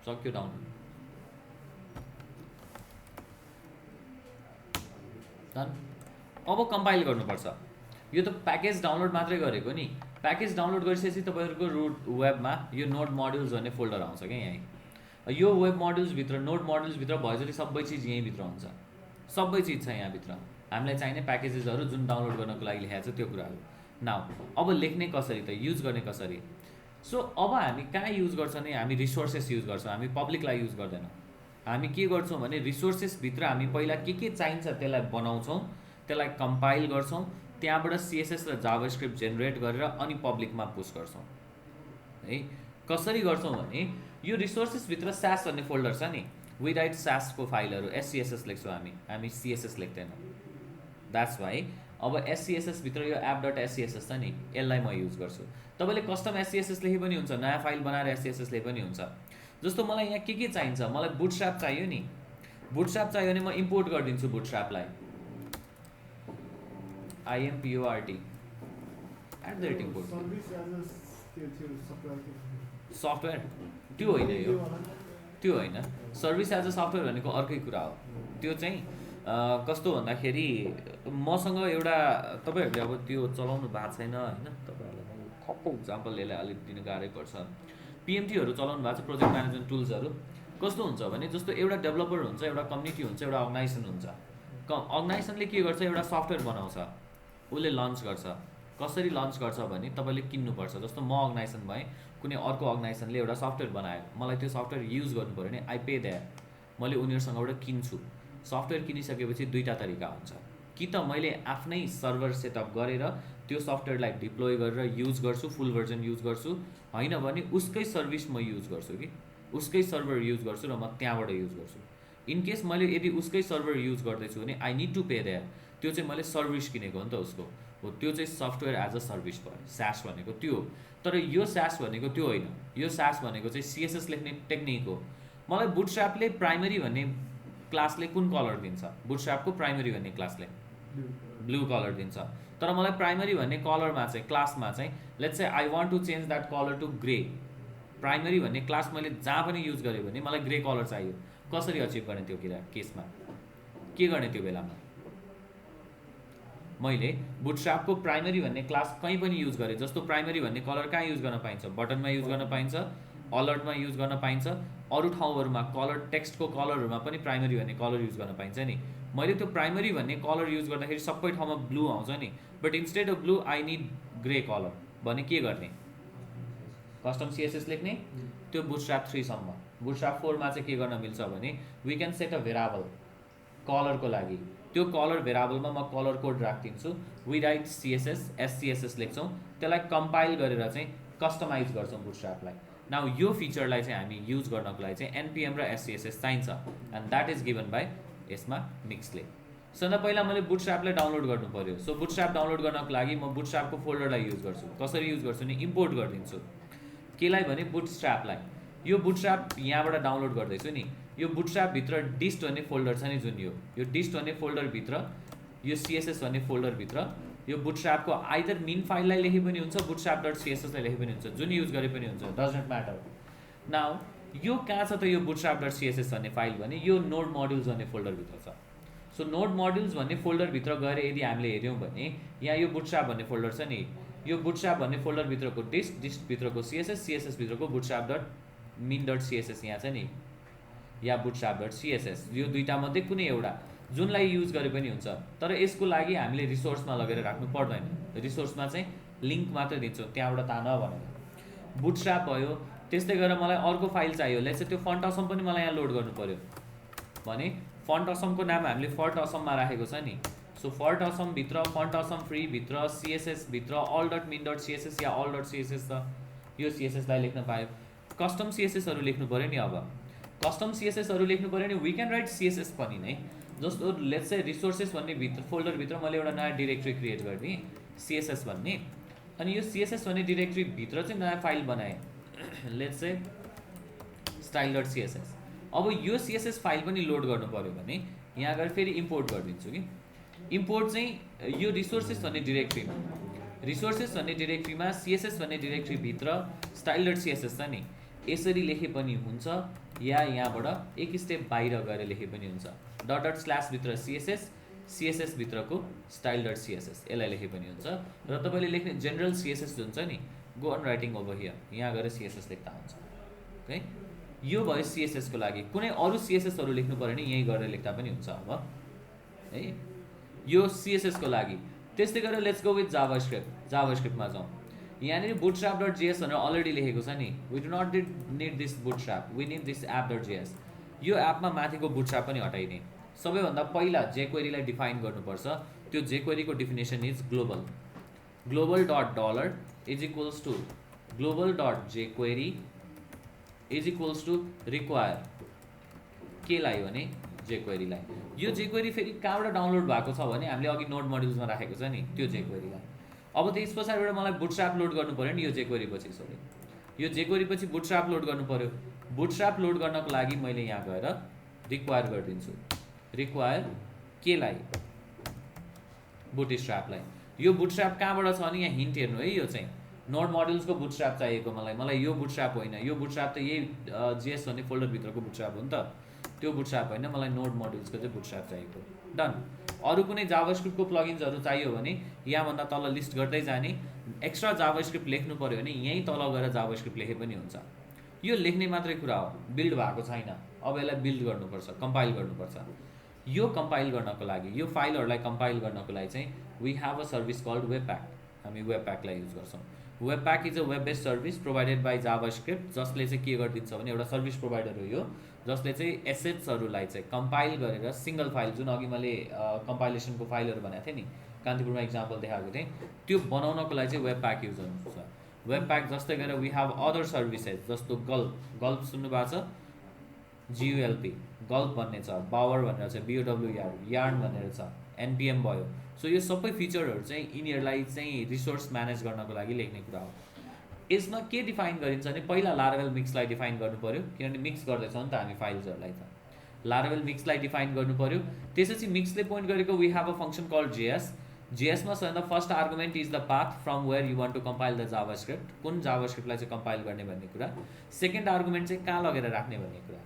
सक्यो डाउनलोड अब कम्पाइल गर्नुपर्छ यो त प्याकेज डाउनलोड मात्रै गरेको नि प्याकेज डाउनलोड गरिसकेपछि तपाईँहरूको रुट वेबमा यो नोड मोड्युल्स भन्ने फोल्डर आउँछ क्या यहीँ यो वेब मोड्युल्सभित्र नोड मोड्युल्सभित्र भएपछि सबै चिज यहीँभित्र हुन्छ सबै चिज छ यहाँभित्र हामीलाई चाहिने प्याकेजेसहरू जुन डाउनलोड गर्नको लागि लेखाएको छ त्यो कुराहरू नाउ अब लेख्ने कसरी त युज गर्ने कसरी सो अब हामी कहाँ युज गर्छौँ नि हामी रिसोर्सेस युज गर्छौँ हामी पब्लिकलाई युज गर्दैनौँ हामी के गर्छौँ भने रिसोर्सेसभित्र हामी पहिला के चाहिन्छ त्यसलाई बनाउँछौँ त्यसलाई कम्पाइल गर्छौँ त्यहाँबाट सिएसएस र जाभास्क्रिप्ट जेनेरेट गरेर अनि पब्लिकमा पुश गर्छौँ है कसरी गर्छौँ भने यो रिसोर्सेसभित्र स्यास भन्ने फोल्डर छ नि वी राइट स्यासको फाइलहरू एससिएसएस लेख्छौँ हामी सिएसएस लेख्दैनौँ द्याट्स वाइ अब एससिएसएसभित्र यो app.scss छ नि यसलाई म युज गर्छु तपाईँले कस्टम एससिएसएस लेखे पनि हुन्छ नयाँ फाइल बनाएर एससिएसएस ले पनि हुन्छ जस्तो मलाई यहाँ के चाहिन्छ मलाई बुटस्ट्र्याप चाहियो नि बुटस्ट्र्याप चाहियो भने म इम्पोर्ट गरिदिन्छु बुटस्ट्र्यापलाई IMPORT @ import त्यो सफ्टवेयर सफ्टवेयर त्यो होइन यो, त्यो होइन। सर्भिस एज अ सफ्टवेयर भनेको अर्कै कुरा हो। त्यो चाहिँ कस्तो भन्दाखेरि मसँग एउटा तपाईँहरूले अब त्यो चलाउनु भएको छैन होइन, तपाईँहरूलाई खप्पो इक्जाम्पल लिएर अलिक दिन गाह्रै पर्छ। पिएमटीहरू चलाउनु भएको छ, प्रोजेक्ट म्यानेजमेन्ट टुल्सहरू। कस्तो हुन्छ भने जस्तो एउटा डेभलपर हुन्छ, एउटा कम्युनिटी हुन्छ, एउटा अर्गनाइजेसन हुन्छ। अर्गनाइजेसनले के गर्छ, एउटा सफ्टवेयर बनाउँछ, उसले लन्च गर्छ। कसरी लन्च गर्छ भने तपाईँले किन्नुपर्छ। जस्तो म अर्गनाइजेसन भएँ, कुनै अर्को अर्गनाइजेसनले एउटा सफ्टवेयर बनायो, मलाई त्यो सफ्टवेयर युज गर्नु पऱ्यो भने आई पे द्याट, मैले उनीहरूसँगबाट किन्छु। सफ्टवेयर किनिसकेपछि दुईवटा तरिका हुन्छ, कि त मैले आफ्नै सर्भर सेटअप गरेर त्यो सफ्टवेयरलाई डिप्लोय गरेर युज गर्छु, फुल भर्जन युज गर्छु, होइन भने उसकै सर्भिस म युज गर्छु कि उसकै सर्भर युज गर्छु र म त्यहाँबाट युज गर्छु। इन केस मैले यदि उसकै सर्भर युज गर्दैछु भने I need to pay that, त्यो चाहिँ मैले सर्भिस किनेको हो नि त उसको, हो त्यो चाहिँ सफ्टवेयर एज अ सर्भिस भयो, स्यास भनेको त्यो हो। तर यो स्यास भनेको त्यो होइन, यो स्यास भनेको चाहिँ सिएसएस लेख्ने टेक्निक हो। मलाई बुटस्ट्र्यापले प्राइमरी भन्ने क्लासले कुन कलर दिन्छ, बुटस्ट्र्यापको प्राइमरी भन्ने क्लासले ब्लू कलर दिन्छ। तर मलाई प्राइमरी भन्ने कलरमा चाहिँ क्लासमा चाहिँ let's say I want to change that colour to grey, primary भन्ने क्लास मैले जहाँ पनि युज गरेँ भने मलाई ग्रे कलर चाहियो। कसरी अचिभ गर्ने त्यो केसमा, के गर्ने त्यो बेलामा? मैले बुटस्ट्र्यापको प्राइमरी भन्ने क्लास कहीँ पनि युज गरेँ। जस्तो प्राइमरी भन्ने कलर कहाँ युज गर्न पाइन्छ, बटनमा युज गर्न पाइन्छ, अलर्टमा युज गर्न पाइन्छ, अरू ठाउँहरूमा कलर टेक्स्टको कलरहरूमा पनि प्राइमरी भन्ने कलर युज गर्न पाइन्छ नि। मैले त्यो प्राइमरी भन्ने कलर युज गर्दाखेरि सबै ठाउँमा ब्लू आउँछ नि, but instead of blue I need grey colour भने के गर्ने? कस्टम सिएसएस लेख्ने, त्यो बुटस्ट्र्याप 3 सम्म। बुटस्ट्र्याप 4 मा चाहिँ के गर्न मिल्छ भने we can set a variable कलरको लागि, त्यो कलर भेरिएबलमा म कलर कोड राखिदिन्छु, वी राइट सिएसएस एससिएसएस लेख्छौँ, त्यसलाई कम्पाइल गरेर चाहिँ कस्टमाइज गर्छौँ बुटस्ट्र्यापलाई। नाउ यो फिचरलाई चाहिँ हामी युज गर्नको लागि चाहिँ एनपिएम र एससिएसएस चाहिन्छ, and that is given by यसमा मिक्सले। सबभन्दा पहिला मैले बुटस्ट्र्यापलाई डाउनलोड गर्नु पऱ्यो। सो बुटस्ट्र्याप डाउनलोड गर्नको लागि म बुटस्ट्र्यापको फोल्डरलाई युज गर्छु। कसरी युज गर्छु नि, इम्पोर्ट गरिदिन्छु। केलाई भने बुटस्ट्र्यापलाई। यो बुटस्ट्र्याप यहाँबाट डाउनलोड गर्दैछु नि, यो बुटस्ट्र्यापभित्र डिस्ट भन्ने फोल्डर छ नि जुन, यो डिस्ट भन्ने फोल्डरभित्र, यो सिएसएस भन्ने फोल्डरभित्र यो बुटस्ट्र्यापको आइदर मिन फाइललाई लेखे पनि हुन्छ, बुटस्ट्र्याप डट सिएसएसलाई लेखे पनि हुन्छ, जुन युज गरे पनि हुन्छ, डज नट म्याटर। नाउ यो कहाँ छ त यो बुटस्ट्र्याप डट सिएसएस भन्ने फाइल भने यो नोड मोड्युल्स भन्ने फोल्डरभित्र छ। सो नोड मोड्युल्स भन्ने फोल्डरभित्र गएर यदि हामीले हेऱ्यौँ भने यहाँ यो बुटस्ट्र्याप भन्ने फोल्डर छ नि, यो बुटस्ट्र्याप भन्ने फोल्डरभित्रको डिस्टभित्रको सिएसएस, सिएसएसभित्रको bootstrap dot min dot CSS यहाँ छ नि, या बुटस्ट्र्याप डट सिएसएस, यो दुईवटा मध्ये कुनै एउटा जुनलाई युज गरे पनि हुन्छ। तर यसको लागि हामीले रिसोर्समा लगेर राख्नु पर्दैन, रिसोर्समा चाहिँ लिङ्क मात्रै दिन्छौँ, त्यहाँबाट तान भनेर। बुटस्ट्र्याप भयो। त्यस्तै गरेर मलाई अर्को फाइल चाहियो, लेट्स से त्यो फन्ट असम पनि मलाई यहाँ लोड गर्नु पऱ्यो भने फन्ट असमको नाम हामीले फन्ट असममा राखेको छ नि। सो फन्ट असमभित्र, फन्ट असम फ्रीभित्र, सिएसएसभित्र all dot min dot CSS या अल डट सिएसएस छ, यो सिएसएसलाई लेख्न पायो। कस्टम सिएसएसहरू लेख्नु पऱ्यो नि। अब कस्टम सिएसएसहरू लेख्नु पऱ्यो नि, वी क्यान राइट सिएसएस पनि नै। जस्तो लेट्स से रिसोर्सेस भन्ने भित्र फोल्डरभित्र मैले एउटा नयाँ डिरेक्ट्री क्रिएट गरिदिएँ सिएसएस भन्ने, अनि यो सिएसएस भन्ने डिरेक्ट्रीभित्र चाहिँ नयाँ फाइल बनाएँ, let's say style dot CSS. अब यो सिएसएस फाइल पनि लोड गर्नु पऱ्यो भने यहाँ गएर फेरि इम्पोर्ट गरिदिन्छु कि। इम्पोर्ट चाहिँ यो रिसोर्सेस भन्ने डिरेक्ट्रीमा, रिसोर्सेस भन्ने डिरेक्ट्रीमा सिएसएस भन्ने डिरेक्ट्रीभित्र स्टाइल डट सिएसएस छ नि, यसरी लेखे पनि हुन्छ या यहाँबाट एक स्टेप बाहिर गएर लेखे पनि हुन्छ। डट डट स्ल्यासभित्र सिएसएस, सिएसएसभित्रको स्टाइल डट सिएसएस, यसलाई लेखे पनि हुन्छ। र तपाईँले लेख्ने जेनरल सिएसएस जुन छ नि, go on writing over here, यहाँ गएर सिएसएस लेख्दा हुन्छ। ओके, यो भयो सिएसएसको लागि। कुनै अरू सिएसएसहरू लेख्नु पऱ्यो भने यहीँ गरेर लेख्दा पनि हुन्छ अब है, यो सिएसएसको लागि। त्यस्तै गरेर लेट्स गो विथ जाभास्क्रिप्ट। जाभास्क्रिप्टमा जाउँ। यहाँनिर बुटस्ट्र्याप डट जेएस भनेर अलरेडी लेखेको छ नि, we do not need this bootstrap, we need this app dot JS. यो एपमा माथिको बुटस्ट्र्याप पनि हटाइदिने। सबैभन्दा पहिला जेक्वेरीलाई डिफाइन गर्नुपर्छ। त्यो जेक्वेरीको definition is global. Global dot dollar is equals to global dot jQuery is equals to require केलाई भने जेक्वेरीलाई। यो जेक्वेरी फेरि कहाँबाट डाउनलोड भएको छ भने हामीले अघि नोड मोड्युल्समा राखेको छ नि, त्यो जेक्वेरीलाई। अब त्यस पछाडिबाट मलाई बुटस्ट्र्याप लोड गर्नु पऱ्यो नि, यो जेक्वेरी पछि, सरी यो जेक्वेरी पछि बुटस्ट्र्याप लोड गर्नु पऱ्यो। बुटस्ट्र्याप लोड गर्नको लागि मैले यहाँ गएर रिक्वायर गरिदिन्छु, रिक्वायर केलाई बुटस्ट्र्यापलाई। यो बुटस्ट्र्याप कहाँबाट छ भने यहाँ हिन्ट हेर्नु है, यो चाहिँ नोड मोड्युल्सको बुटस्ट्र्याप चाहिएको मलाई यो बुटस्ट्र्याप होइन, यो बुटस्ट्र्याप त यही जेएस भन्ने फोल्डरभित्रको बुटस्ट्र्याप हो नि त, त्यो बुटस्ट्र्याप होइन, मलाई नोड मोड्युल्सको चाहिँ बुटस्ट्र्याप चाहिएको। डन। अरू कुनै जावास्क्रिप्टको प्लगइन्सहरू चाहियो भने यहाँभन्दा तल लिस्ट गर्दै जाने। एक्स्ट्रा जावास्क्रिप्ट लेख्नु पऱ्यो भने यहीँ तल गएर जावास्क्रिप्ट लेखे पनि हुन्छ। यो लेख्ने मात्रै कुरा हो, बिल्ड भएको छैन, अब यसलाई बिल्ड गर्नुपर्छ, कम्पाइल गर्नुपर्छ। यो कम्पाइल गर्नको लागि, यो फाइलहरूलाई कम्पाइल गर्नको लागि चाहिँ we have a service called webpack. हामी वेबप्याकलाई युज गर्छौँ। Webpack is a web based service provided by JavaScript, जसले चाहिँ के गरिदिन्छ भने एउटा सर्भिस प्रोभाइडर हो यो, जसले चाहिँ एसेट्सहरूलाई चाहिँ कम्पाइल गरेर सिङ्गल फाइल, जुन अघि मैले कम्पाइलेसनको फाइलहरू भनेको थिएँ नि, कान्तिपुरमा इक्जाम्पल देखाएको थिएँ, त्यो बनाउनको लागि चाहिँ वेबप्याक युज हुन्छ। वेबप्याक जस्तै गरेर वी हेभ अदर सर्भिसेस जस्तो गल्प सुन्नु भएको छ, GULP गल्प भन्ने छ, बावर भनेर छ, BOWR यार्न भनेर छ, NPM भयो। सो यो सबै फिचरहरू चाहिँ यिनीहरूलाई चाहिँ रिसोर्स म्यानेज गर्नको लागि लेख्ने कुरा हो। यसमा के डिफाइन गरिन्छ भने पहिला लारावेल मिक्सलाई डिफाइन गर्नु पऱ्यो, किनभने मिक्स गर्दैछौँ नि त हामी फाइल्सहरूलाई त। लारावेल मिक्सलाई डिफाइन गर्नु पऱ्यो। त्यसपछि मिक्सले पोइन्ट गरेको we have a function called JS। JSमा सबैभन्दा first argument is the path from where you want to compile the JavaScript, कुन जावास्क्रिप्टलाई चाहिँ कम्पाइल गर्ने भन्ने कुरा। सेकेन्ड आर्गुमेन्ट चाहिँ कहाँ लगेर राख्ने भन्ने कुरा।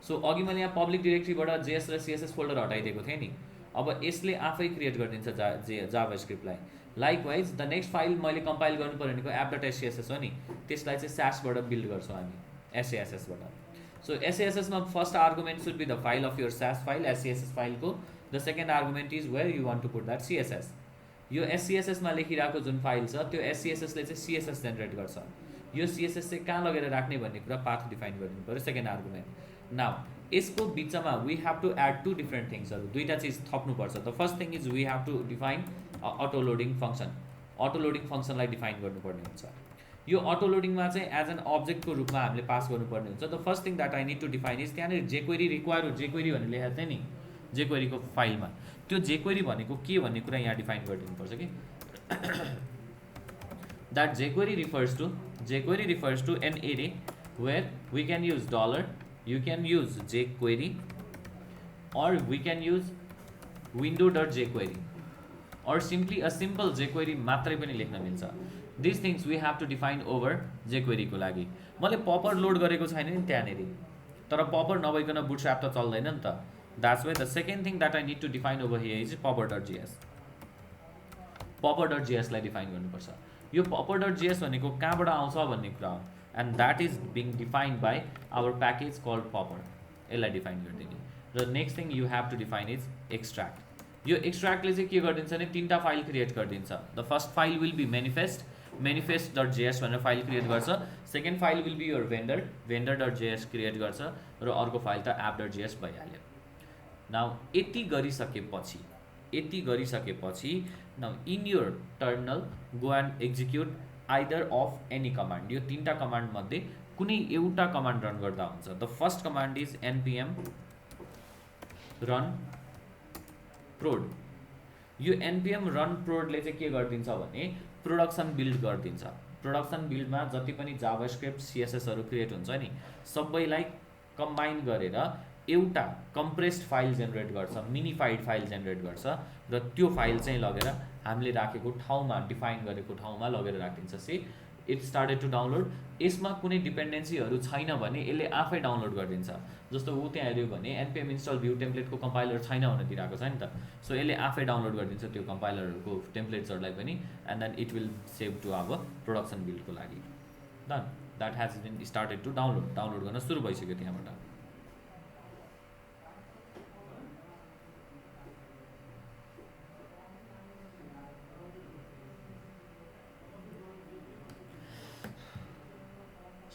सो अघि मैले यहाँ पब्लिक डिरेक्टरीबाट JS र CSS फोल्डर हटाइदिएको थिएँ नि, अब यसले आफै क्रिएट गरिदिन्छ जावास्क्रिप्टलाई। लाइकवाइज द नेक्स्ट फाइल मैले कम्पाइल गर्नु पर्यो भनेको app.scs हो नि, त्यसलाई चाहिँ SASबाट बिल्ड गर्छौँ हामी, SASSबाट। सो SASSमा first argument should be the file of your SAS file, SCSS फाइलको। The second argument is where you want to put that CSS। यो SCSSमा लेखिरहेको जुन फाइल छ त्यो SCSSले चाहिँ CSS जेनेरेट गर्छ। यो CSS चाहिँ कहाँ लगेर राख्ने भन्ने कुरा पाथ डिफाइन गरिदिनु पऱ्यो, सेकेन्ड आर्गुमेन्ट। नाउ यसको बिचमा we have to add to different थिङ्सहरू, दुईवटा चिज थप्नुपर्छ। The first thing is we have to define auto loading function. Auto loading फङ्सनलाई डिफाइन गर्नुपर्ने हुन्छ। यो अटो लोडिङमा चाहिँ एज एन अब्जेक्टको रूपमा हामीले पास गर्नुपर्ने हुन्छ। The first thing that I need to define is त्यहाँनिर जेक्वेरी रिक्वायर हो, जेक्वेरी भनेर लेखेको थिएँ नि जेक्वेरीको फाइलमा, त्यो जेक्वेरी भनेको के भन्ने कुरा यहाँ डिफाइन गरिदिनुपर्छ कि that jQuery refers to an array where we can use $, you can use jQuery or we can use window.jQuery or simply a simple jQuery मात्रै पनि लेख्न मिल्छ। These things we have to define over jQuery को लागि। मैले पपर लोड गरेको छैन नि त्यहाँनिर, तर पपर नभइकन बुटस्ट्र्याप त चल्दैन नि त। That's why the second thing that I need to define over here is popper.js। popper.js लाई डिफाइन गर्नुपर्छ। यो popper.js भनेको कहाँबाट आउँछ भन्ने कुरा हो, and that is being defined by our package called popper। यसलाई डिफाइन गरिदिने। र next thing you have to define is extract. यो एक्सट्र्याक्टले चाहिँ के गरिदिन्छ भने तीनटा फाइल क्रिएट गरिदिन्छ। The first file will be manifest.js भनेर फाइल क्रिएट गर्छ। Second file will be your vendor.js create गर्छ, र अर्को फाइल त app.js भइहाल्यो। नाउ यति गरिसकेपछि now in your terminal go and execute either of any command. यो तीनटा कमान्ड मध्ये कुनै एउटा कमान्ड रन गर्दा हुन्छ। The first command is npm run prod। यो npm run prod ले चाहिँ के गरिदिन्छ भने प्रोडक्सन बिल्ड गरिदिन्छ। प्रोडक्सन बिल्डमा जति पनि जावास्क्रिप्ट CSSहरू क्रिएट हुन्छ नि, सबैलाई कम्बाइन गरेर एउटा कम्प्रेस्ड फाइल जेनेरेट गर्छ, मिनिफाइड फाइल जेनेरेट गर्छ, र त्यो फाइल चाहिँ लगेर हामीले राखेको ठाउँमा, डिफाइन गरेको ठाउँमा लगेर राखिदिन्छ। See it started to download. यसमा कुनै डिपेन्डेन्सीहरू छैन भने यसले आफै डाउनलोड गरिदिन्छ। जस्तो ऊ त्यहाँ हेऱ्यो भने npm install view टेम्प्लेटको कम्पाइलर छैन भनेर दिइरहेको छ नि त, सो यसले आफै डाउनलोड गरिदिन्छ त्यो कम्पाइलरहरूको टेम्प्लेट्सहरूलाई पनि, and then it will save to अब प्रोडक्सन बिल्डको लागि। Done, that has been started to download गर्न सुरु भइसक्यो त्यहाँबाट।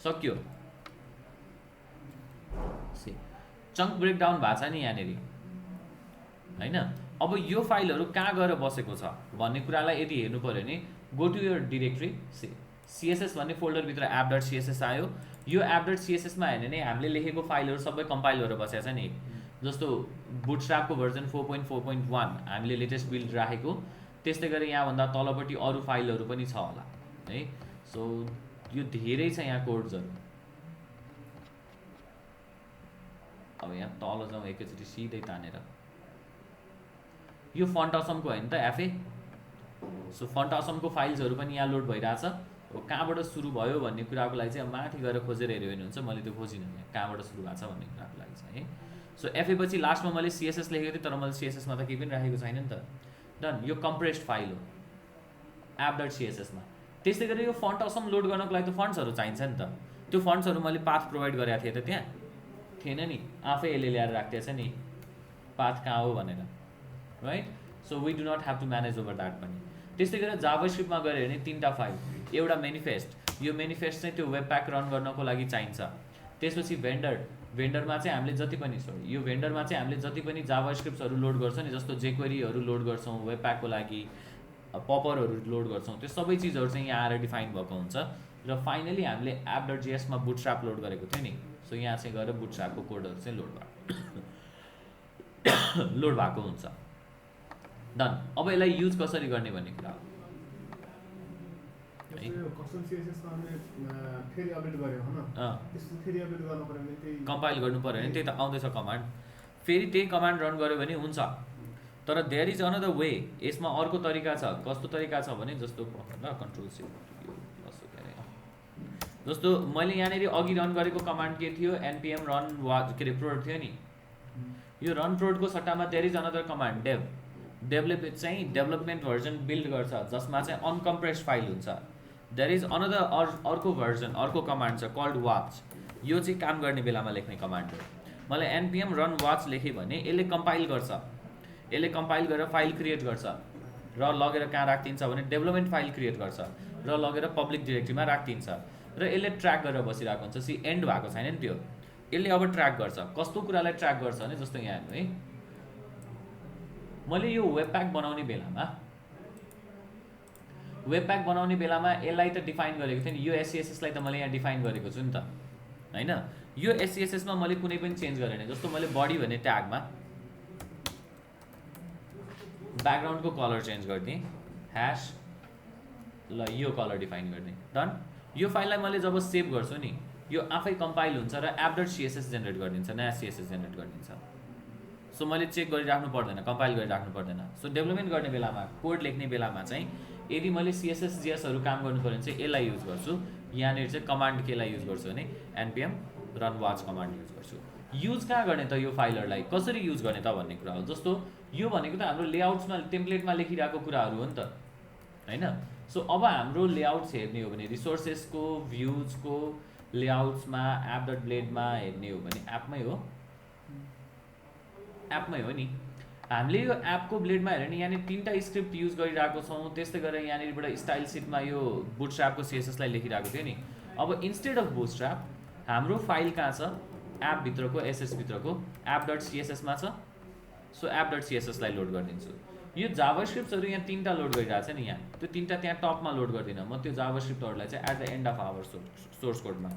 सक्यो। चङ्क ब्रेकडाउन भएको छ नि यहाँनिर होइन। अब यो फाइलहरू कहाँ गएर बसेको छ भन्ने कुरालाई यदि हेर्नु पऱ्यो भने go to your directory, CSS भन्ने फोल्डरभित्र app.css आयो। यो app.css मा हेर्ने नै हामीले लेखेको फाइलहरू सबै कम्पाइल गरेर बसेको छ नि। जस्तो बुटस्ट्र्यापको भर्जन 4.4.1 हामीले लेटेस्ट बिल्ड राखेको, त्यस्तै गरी यहाँभन्दा तलपट्टि अरू फाइलहरू पनि छ होला है। सो यो धेरै छ यहाँ कोड्सहरू। अब यहाँ तल जाउँ एकैचोटि सिधै तानेर। यो फन्ट असमको होइन त एफए। सो फन्ट असमको फाइल्सहरू पनि यहाँ लोड भइरहेछ अब कहाँबाट सुरु भयो भन्ने कुराको लागि चाहिँ अब माथि गएर खोजेर हेऱ्यो भने हुन्छ, मैले त्यो खोजिनँ यहाँ कहाँबाट सुरु भएको छ भन्ने कुराको लागि चाहिँ है। सो एफए पछि लास्टमा मैले सिएसएस लेखेको थिएँ, तर मैले सिएसएसमा त केही पनि राखेको छैन नि त। डन, यो कम्प्रेस्ड फाइल हो app.css मा। त्यस्तै गरी यो फन्ट असम लोड गर्नको लागि त फन्ट्सहरू चाहिन्छ नि त, त्यो फन्ट्सहरू मैले पाथ प्रोभाइड गरेको थिएँ त, त्यहाँ थिएन नि, आफै यसले ल्याएर राखिदिएछ नि पाथ कहाँ हो भनेर, right. So we do not have to manage over that पनि। त्यस्तै गरेर जाभास्क्रिप्टमा गऱ्यो भने 3टा फाइल, एउटा मेनिफेस्ट, यो मेनिफेस्ट चाहिँ त्यो वेब प्याक रन गर्नको लागि चाहिन्छ। त्यसपछि भेन्डरमा चाहिँ हामीले जति पनि यो भेन्डरमा चाहिँ हामीले जति पनि जाभास्क्रिप्ट्सहरू लोड गर्छौँ नि, जस्तो जेक्वेरीहरू लोड गर्छौँ वेब प्याकको लागि, पपरहरू लोड गर्छौँ, त्यो सबै चिजहरू चाहिँ यहाँ आएर डिफाइन भएको हुन्छ। र फाइनली हामीले app.js मा बुटस्ट्र्याप लोड गरेको थियो नि, सो यहाँ चाहिँ गएर बुटस्ट्र्यापको कोडहरू चाहिँ लोड भएको हुन्छ। डन। अब यसलाई युज कसरी गर्ने भन्ने कुरा हो। कस्टम सीएसएस मा हामीले फेरि अपडेट गर्यो हैन, त्यसको फेरि अपडेट गर्नु पर्यो भने त्यही कम्पाइल गर्नु पर्यो भने त्यही त आउँदैछ कमान्ड, फेरि त्यही कमान्ड रन गर्यो भने हुन्छ। तर देयर इज अनदर वे, यसमा अर्को तरिका छ। कस्तो तरिका छ भने जस्तो कन्ट्रोल सिफ्ट जस्तो मैले यहाँनिर अघि रन गरेको कमान्ड के थियो, npm रन के अरे प्रोड थियो नि, यो रन प्रोडको सट्टामा देयर इज अनदर कमान्ड डेभले चाहिँ डेभलपमेन्ट भर्जन बिल्ड गर्छ जसमा चाहिँ अनकम्प्रेस्ड फाइल हुन्छ। देयर इज अनदर अर्को भर्जन, अर्को कमान्ड छ कल्ड वाच, यो चाहिँ काम गर्ने बेलामा लेख्ने कमान्ड हो। मैले npm रन वाच लेखेँ भने यसले कम्पाइल गर्छ, यसले कम्पाइल गरेर फाइल क्रिएट गर्छ र लगेर कहाँ राखिदिन्छ भने डेभलपमेन्ट फाइल क्रिएट गर्छ र लगेर पब्लिक डिरेक्टरीमा राखिदिन्छ र यसले ट्र्याक गरेर बसिरहेको हुन्छ। सी एन्ड भएको छैन नि त्यो, यसले अब ट्र्याक गर्छ। कस्तो कुरालाई ट्र्याक गर्छ भने जस्तो यहाँ हेर्नु है, मैले यो वेब प्याक बनाउने बेलामा यसलाई त डिफाइन गरेको थिएँ नि, यो एससीएसएसलाई त मैले यहाँ डिफाइन गरेको छु नि त हैन। यो एससीएसएसमा मैले कुनै पनि चेन्ज गरेन। जस्तो मैले बडी भन्ने ट्यागमा ब्याकग्राउन्डको कलर चेन्ज गरिदिएँ, ह्यास ल यो कलर डिफाइन गरिदिएँ, डन। यो फाइललाई मैले जब सेभ गर्छु नि, यो आफै कम्पाइल हुन्छ र app.css जेनेरेट गरिदिन्छ, नयाँ सीएसएस जेनेरेट गरिदिन्छ। सो मैले चेक गरिराख्नु पर्दैन, कम्पाइल गरिराख्नु पर्दैन। सो डेभलपमेन्ट गर्ने बेलामा, कोड लेख्ने बेलामा चाहिँ यदि मैले सीएसएस जेएसहरू काम गर्नु पर्यो भने चाहिँ यसलाई युज गर्छु। यहाँनिर चाहिँ कमान्ड केलाई युज गर्छु भने npm run watch command use गर्छु। युज कहाँ गर्ने त यो फाइलहरूलाई, कसरी युज गर्ने त भन्ने कुरा हो। जस्तो यो भनेको त हाम्रो लेआउट्समा टेम्प्लेटमा लेखिरहेको कुराहरू हो नि त हैन। सो अब हाम्रो लेआउट्स हेर्ने हो भने रिसोर्सेसको भ्युजको लेआउट्समा app.blade-मा हेर्ने हो भने एपमै हो नि। हामीले यो एपको ब्लेडमा हेर्यो भने यहाँनिर 3टा स्क्रिप्ट युज गरिरहेको छौँ। त्यस्तै गरेर यहाँनिरबाट स्टाइल सिटमा यो बुटस्ट्र्यापको सीएसएसलाई लेखिरहेको थियो नि। अब इन्स्टेड अफ बुटस्ट्र्याप हाम्रो फाइल कहाँ छ, एप भित्रको एसएस भित्रको app.css मा छ। सो app.css-लाई लोड गरिदिन्छु। यो जाभास्क्रिप्ट्सहरू यहाँ 3टा लोड गरिरहेको छ नि, यहाँ त्यो 3टा त्यहाँ टपमा लोड गर्दिनँ म, त्यो जाभास्क्रिप्टहरूलाई चाहिँ at the end of our source कोडमा।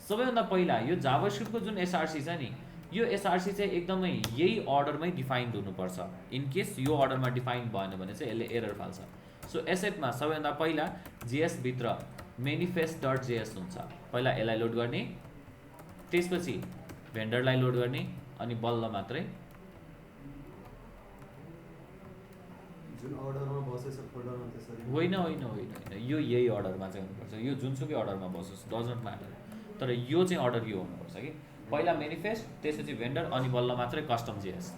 सबैभन्दा पहिला यो जाभास्क्रिप्टको जुन एसआरसी छ नि, यो एसआरसी चाहिँ एकदमै यही अर्डरमै डिफाइन्ड हुनुपर्छ। इन केस यो अर्डरमा डिफाइन्ड भएन भने चाहिँ यसले एरर फाल्छ। सो एसेटमा सबैभन्दा पहिला जेएस भित्र manifest.js हुन्छ, पहिला यसलाई लोड गर्ने, त्यसपछि भेन्डरलाई लोड गर्ने, अनि बल्ल मात्रै होइन यो यही अर्डरमा चाहिँ हुनुपर्छ। यो जुनसुकै अर्डरमा बसोस् डज नट म्याटर, तर यो चाहिँ अर्डर यो हुनुपर्छ कि पहिला मेनिफेस्ट, त्यसपछि भेन्डर, अनि बल्ल मात्रै कस्टम जेएस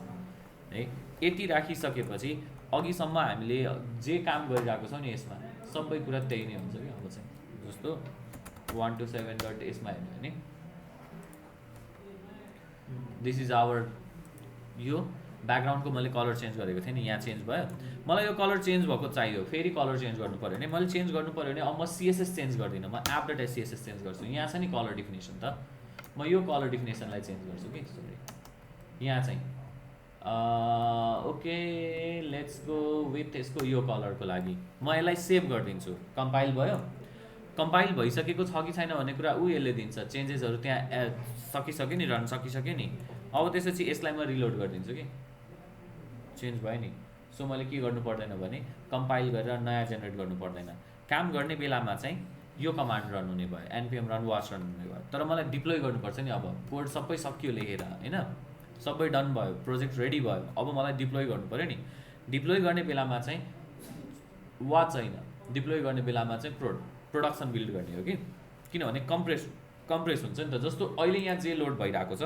है। यति राखिसकेपछि अघिसम्म हामीले जे काम गरिरहेको छौँ नि यसमा सबै कुरा त्यही नै हुन्छ कि। अब चाहिँ जस्तो 127.s मा हेर्नु भने दिस इज आवर, यो ब्याकग्राउन्डको मैले कलर चेन्ज गरेको थिएँ नि, यहाँ चेन्ज भयो। मलाई यो कलर चेन्ज भएको चाहियो, फेरि कलर चेन्ज गर्नु पऱ्यो भने मैले चेन्ज गर्नु पऱ्यो भने अब म सीएसएस चेन्ज गर्दिनँ, म app.css चेन्ज गर्छु। यहाँ छ नि कलर डिफिनेसन, त म यो कलर डिफिनेसनलाई चेन्ज गर्छु कि सरी यहाँ चाहिँ ओके लेट्स गो विथ यसको यो कलरको लागि म यसलाई सेभ गरिदिन्छु। कम्पाइल भयो, कम्पाइल भइसकेको छ कि छैन भन्ने कुरा ऊ यसले दिन्छ। चेन्जेसहरू त्यहाँ सकिसक्यो नि, रन सकिसक्यो नि। अब त्यसपछि यसलाई म रिलोड गरिदिन्छु कि चेन्ज भयो नि। सो मैले के गर्नु पर्दैन भने कम्पाइल गरेर नयाँ जेनेरेट गर्नु पर्दैन। काम गर्ने बेलामा चाहिँ यो कमान्ड रन हुने भयो, npm रन वाच रन हुने भयो। तर मलाई डिप्लोय गर्नुपर्छ नि, अब कोड सबै सकियो लेखेर होइन, सबै डन भयो, प्रोजेक्ट रेडी भयो। अब मलाई डिप्लोय गर्नु पऱ्यो नि। डिप्लोय गर्ने बेलामा चाहिँ वाच होइन, डिप्लोय गर्ने बेलामा चाहिँ प्रोडक्सन बिल्ड गर्ने हो कि, किनभने कम्प्रेस हुन्छ नि त। जस्तो अहिले यहाँ जे लोड भइरहेको छ,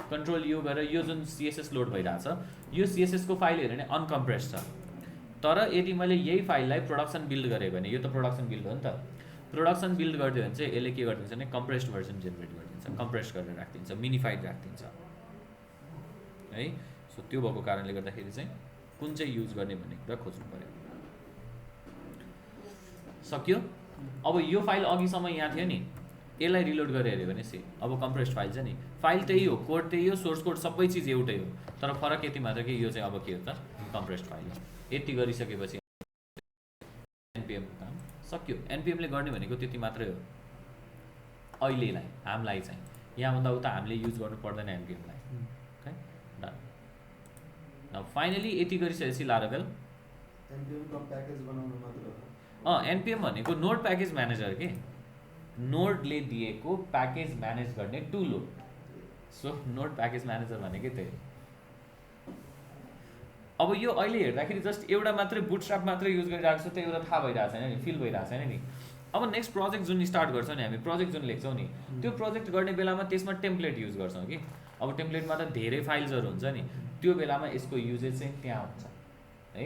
कन्ट्रोल यु गरेर यो जुन CSS लोड भइरहेको छ, यो CSS को फाइल हेऱ्यो भने अनकम्प्रेस छ। तर यदि मैले यही फाइललाई प्रोडक्सन बिल्ड गरेँ भने, यो त प्रोडक्सन बिल्ड हो नि त, प्रोडक्सन बिल्ड गरिदियो भने चाहिँ यसले के गरिदिन्छ भने कम्प्रेस्ड भर्जन जेनेरेट गरिदिन्छ, कम्प्रेस गरेर राखिदिन्छ, मिनिफाइड राखिदिन्छ है। सो त्यो भएको कारणले गर्दाखेरि चाहिँ कुन चाहिँ युज गर्ने भन्ने कुरा खोज्नु पर्यो। सक्यो। अब यो फाइल अघिसम्म यहाँ थियो नि, यसलाई रिलोड गरेर हेऱ्यो भने अब कम्प्रेस्ड फाइल छ नि, फाइल त्यही हो, कोड त्यही हो, सोर्स कोड सबै चिज एउटै हो, तर फरक यति मात्र कि यो चाहिँ अब के हो त कम्प्रेस्ड फाइल हो। यति गरिसकेपछि NPM काम सक्यो। NPM ले गर्ने भनेको त्यति मात्रै हो अहिलेलाई, हामीलाई चाहिँ यहाँभन्दा उता हामीले युज गर्नु पर्दैन NPM लाई। Okay done. नाउ फाइनली यति गरिसकेपछि लाराभेल NPM को प्याकेज बनाउनु मात्र हो। NPM भनेको नोड प्याकेज म्यानेजर के, नोडले दिएको प्याकेज म्यानेज गर्ने टुल हो। सो नोड प्याकेज म्यानेजर भनेकै त्यही हो। अब यो अहिले हेर्दाखेरि जस्ट एउटा मात्रै बुटस्ट्र्याप मात्रै युज गरिरहेको छ, त्यो एउटा थाहा भइरहेको छैन नि, फिल भइरहेको छैन नि। अब नेक्स्ट प्रोजेक्ट जुन स्टार्ट गर्छौँ नि हामी, प्रोजेक्ट जुन लेख्छौँ नि, त्यो प्रोजेक्ट गर्ने बेलामा त्यसमा टेम्प्लेट युज गर्छौँ कि। अब टेम्प्लेटमा त धेरै फाइल्सहरू हुन्छ नि, त्यो बेलामा यसको युजेज चाहिँ त्यहाँ हुन्छ है।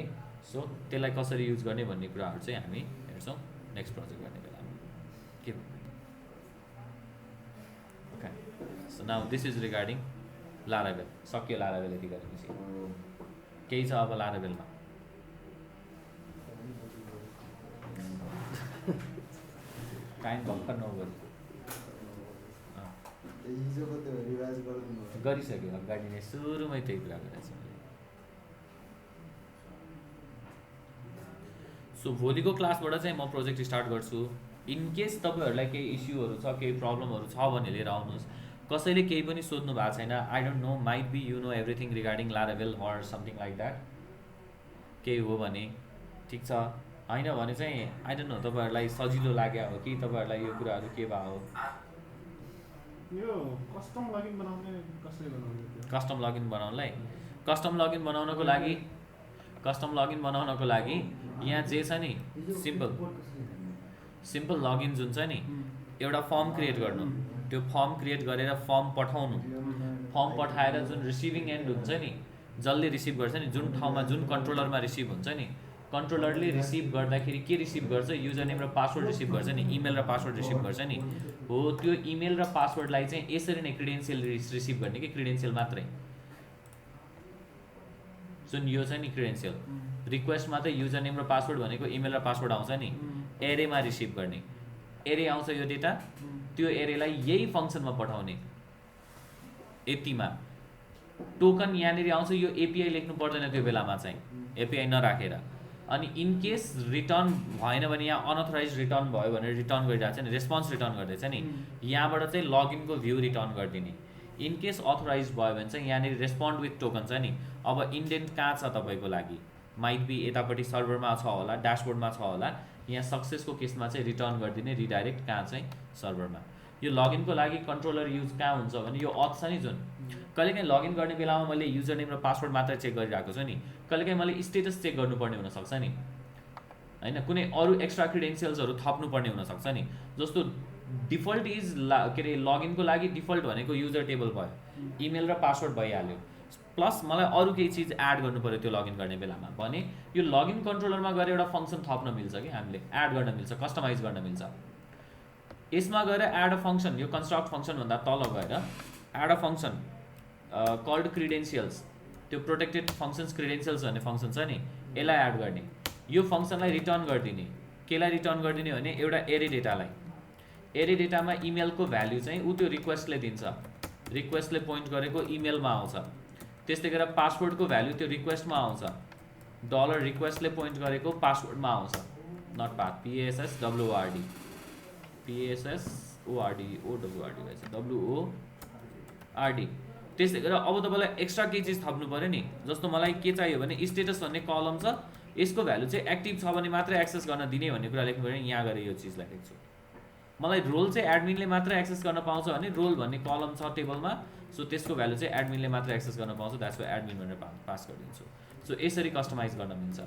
सो त्यसलाई कसरी युज गर्ने भन्ने कुराहरू चाहिँ हामी हेर्छौँ नेक्स्ट प्रोजेक्ट गर्ने बेलामा के। Okay so now this is regarding Laravel. सक्यो लाराभेल यति गरेपछि। केही छ अब लाराभेलमा? टाइम भर्खर 9 बजी गरिसक्यो, अगाडि नै सुरुमै त्यही कुरा गरेको छु। सो भोलिको क्लासबाट चाहिँ म प्रोजेक्ट स्टार्ट गर्छु। इन केस तपाईँहरूलाई केही इस्युहरू छ, केही प्रब्लमहरू छ भने लिएर आउनुहोस्। कसैले केही पनि सोध्नु भएको छैन, I don't know, might be you know everything regarding Laravel or something like that, केही हो भने ठिक छ, होइन भने चाहिँ आई डोन्ट नो तपाईँहरूलाई सजिलो लाग्यो हो कि तपाईँहरूलाई यो कुराहरू के भयो हो। यो कस्टम लगइन बनाउने कसरी बनाउने? कस्टम लगइन बनाउनलाई, कस्टम लगइन बनाउनको लागि, कस्टम लगइन बनाउनको लागि यहाँ जे छ नि, सिम्पल लगइन जुन छ नि, एउटा फर्म क्रिएट गर्नु, त्यो फर्म क्रिएट गरेर फर्म पठाउनु, फर्म पठाएर जुन रिसिभिङ एन्ड हुन्छ नि, जसले रिसिभ गर्छ नि, जुन ठाउँमा जुन कन्ट्रोलरमा रिसिभ हुन्छ नि, कन्ट्रोलरले रिसिभ गर्दाखेरि के रिसिभ गर्छ, युजर नेम र पासवर्ड रिसिभ गर्छ नि, इमेल र पासवर्ड रिसिभ गर्छ नि, हो त्यो इमेल र पासवर्डलाई चाहिँ यसरी नै क्रिडेन्सियल रिसिभ गर्ने कि, क्रिडेन्सियल मात्रै, जुन यो छ नि क्रिडेन्सियल, रिक्वेस्टमा त युजर नेम र पासवर्ड भनेको इमेल र पासवर्ड आउँछ नि, एरेमा रिसिभ गर्ने, एरे आउँछ यो डेटा, त्यो एरेलाई यही फङ्सनमा पठाउने, यतिमा टोकन यहाँनिर आउँछ, यो एपिआई लेख्नु पर्दैन त्यो बेलामा चाहिँ, एपिआई नराखेर। अनि इन केस रिटर्न भएन भने, यहाँ अनअथोराइज रिटर्न भयो भने रिटर्न गरिरहेको छ नि, रेस्पोन्स रिटर्न गर्दैछ नि, यहाँबाट चाहिँ लगइनको भ्यू रिटर्न गरिदिने। इन केस अथोराइज भयो भने चाहिँ यहाँनिर रेस्पोन्ड विथ टोकन छ नि, अब इन्डेन्ट कहाँ छ तपाईँको लागि, माइट बी यतापट्टि सर्भरमा छ होला, ड्यासबोर्डमा छ होला, यहाँ सक्सेसको केसमा चाहिँ रिटर्न गरिदिने, रिडाइरेक्ट कहाँ चाहिँ सर्भरमा। यो लगइनको लागि कन्ट्रोलर युज कहाँ हुन्छ भने यो अथ छ नि, जुन कहिलेकाहीँ लगइन गर्ने बेलामा मैले युजर नेम र पासवर्ड मात्र चेक गरिरहेको छु नि, कहिलेकाहीँ मैले स्टेटस चेक गर्नुपर्ने हुनसक्छ नि, होइन कुनै अरू एक्स्ट्रा क्रिडेन्सियल्सहरू थप्नुपर्ने हुनसक्छ नि। जस्तो डिफल्ट इज के अरे लगइनको लागि डिफल्ट भनेको युजर टेबल भयो, इमेल र पासवर्ड भइहाल्यो, प्लस मलाई अरू केही चिज एड गर्नु पऱ्यो त्यो लगइन गर्ने बेलामा भने यो लगइन कन्ट्रोलरमा गएर एउटा फङ्सन थप्न मिल्छ कि, हामीले एड गर्न मिल्छ, कस्टमाइज गर्न मिल्छ। यसमा गएर एड अ फङ्सन, यो कन्स्ट्रक्ट फङ्सनभन्दा तल गएर एड अ फङ्सन कल्ड क्रिडेन्सियल्स, त्यो प्रोटेक्टेड फङ्सन्स क्रिडेन्सियल्स भन्ने फङ्सन छ नि, यसलाई एड गर्ने, यो फङ्सनलाई रिटर्न गरिदिने, केलाई रिटर्न गरिदिने भने एउटा एरे डेटालाई, एरे डेटामा इमेलको भ्याल्यु चाहिँ ऊ त्यो रिक्वेस्टले दिन्छ, रिक्वेस्टले पोइन्ट गरेको इमेलमा आउँछ, त्यस्तै गरेर पासवर्डको भ्याल्यु त्यो रिक्वेस्टमा आउँछ, डलर रिक्वेस्टले पोइन्ट गरेको पासवर्डमा आउँछ, not path PASSWORD, PASSORD OWRD भएछ WORD। त्यस्तै गरेर अब तपाईँलाई एक्स्ट्रा केही चिज थप्नु पऱ्यो नि, जस्तो मलाई के चाहियो भने स्टेटस भन्ने कलम छ, यसको भ्यालु चाहिँ एक्टिभ छ भने मात्रै एक्सेस गर्न दिने भन्ने कुरा लेख्नु पऱ्यो। यहाँ गएर यो चिजलाई लेख्छु, मलाई रोल चाहिँ एडमिनले मात्र एक्सेस गर्न पाउँछ भने रोल भन्ने कलम छ टेबलमा, सो त्यसको भ्यालु चाहिँ एडमिनले मात्र एक्सेस गर्न पाउँछ, द्याट्स वाइ एडमिन भनेर पास गरिदिन्छु। सो यसरी कस्टमाइज गर्न मिल्छ।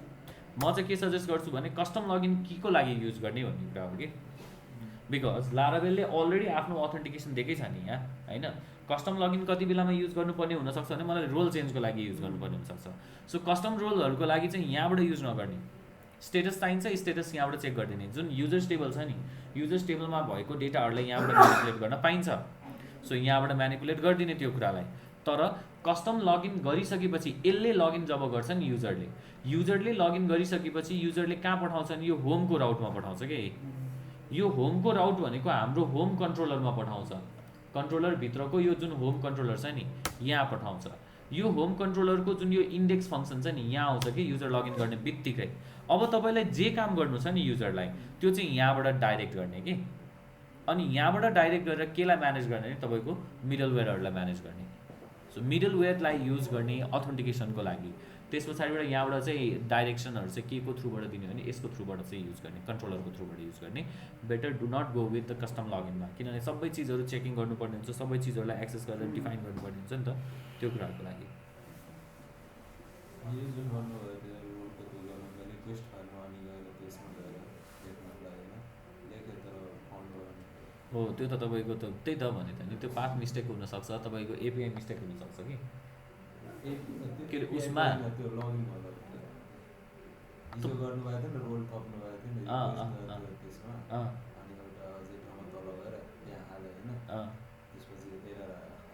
म चाहिँ के सजेस्ट गर्छु भने कस्टम लगइन के को लागि युज गर्ने भन्ने कुरा हो कि बिकज लारावेलले अलरेडी आफ्नो अथेन्टिकेसन दिएकै छ नि यहाँ होइन। कस्टम लगइन कति बेलामा युज गर्नुपर्ने हुनसक्छ भने मलाई रोल चेन्जको लागि युज गर्नुपर्ने हुनसक्छ। सो कस्टम रोलहरूको लागि चाहिँ यहाँबाट युज नगर्ने, स्टेटस चाहिन्छ स्टेटस यहाँबाट चेक गरिदिने। जुन युजर्स टेबल छ नि, युजर्स टेबलमा भएको डेटाहरूलाई यहाँबाट म्यानिपुलेट गर्न पाइन्छ। सो यहाँबाट म्यानिपुलेट गरिदिने त्यो कुरालाई। तर कस्टम लगइन गरिसकेपछि यसले लगइन जब गर्छ नि युजरले लगइन गरिसकेपछि युजरले कहाँ पठाउँछ नि, यो होमको राउटमा पठाउँछ कि। यो होमको राउट भनेको हाम्रो होम कन्ट्रोलरमा पठाउँछ। कन्ट्रोलरभित्रको यो जुन होम कन्ट्रोलर छ नि यहाँ पठाउँछ। यो होम कन्ट्रोलरको जुन यो इन्डेक्स फङ्सन छ नि यहाँ आउँछ कि युजर लगइन गर्ने बित्तिकै। अब तपाईँलाई जे काम गर्नु छ नि युजरलाई त्यो चाहिँ यहाँबाट डाइरेक्ट गर्ने कि। अनि यहाँबाट डाइरेक्ट गरेर केलाई म्यानेज गर्ने नि, तपाईँको मिडलवेयरहरूलाई म्यानेज गर्ने। सो मिडलवेयरलाई युज गर्ने अथेन्टिकेसनको लागि। त्यस पछाडिबाट यहाँबाट चाहिँ डाइरेक्सनहरू चाहिँ के को थ्रुबाट दिने भने यसको थ्रुबाट चाहिँ युज गर्ने, कन्ट्रोलरको थ्रुबाट युज गर्ने। Better do not go with the custom लगइनमा, किनभने सबै चिजहरू चेकिङ गर्नुपर्ने हुन्छ, सबै चिजहरूलाई एक्सेस गरेर डिफाइन गर्नुपर्ने हुन्छ नि त त्यो कुराहरूको लागि। हो त्यो त तपाईँको त त्यही त भने त नि, त्यो पाथ मिस्टेक हुनसक्छ, तपाईँको एपिआई मिस्टेक हुनसक्छ कि के अरे उसमा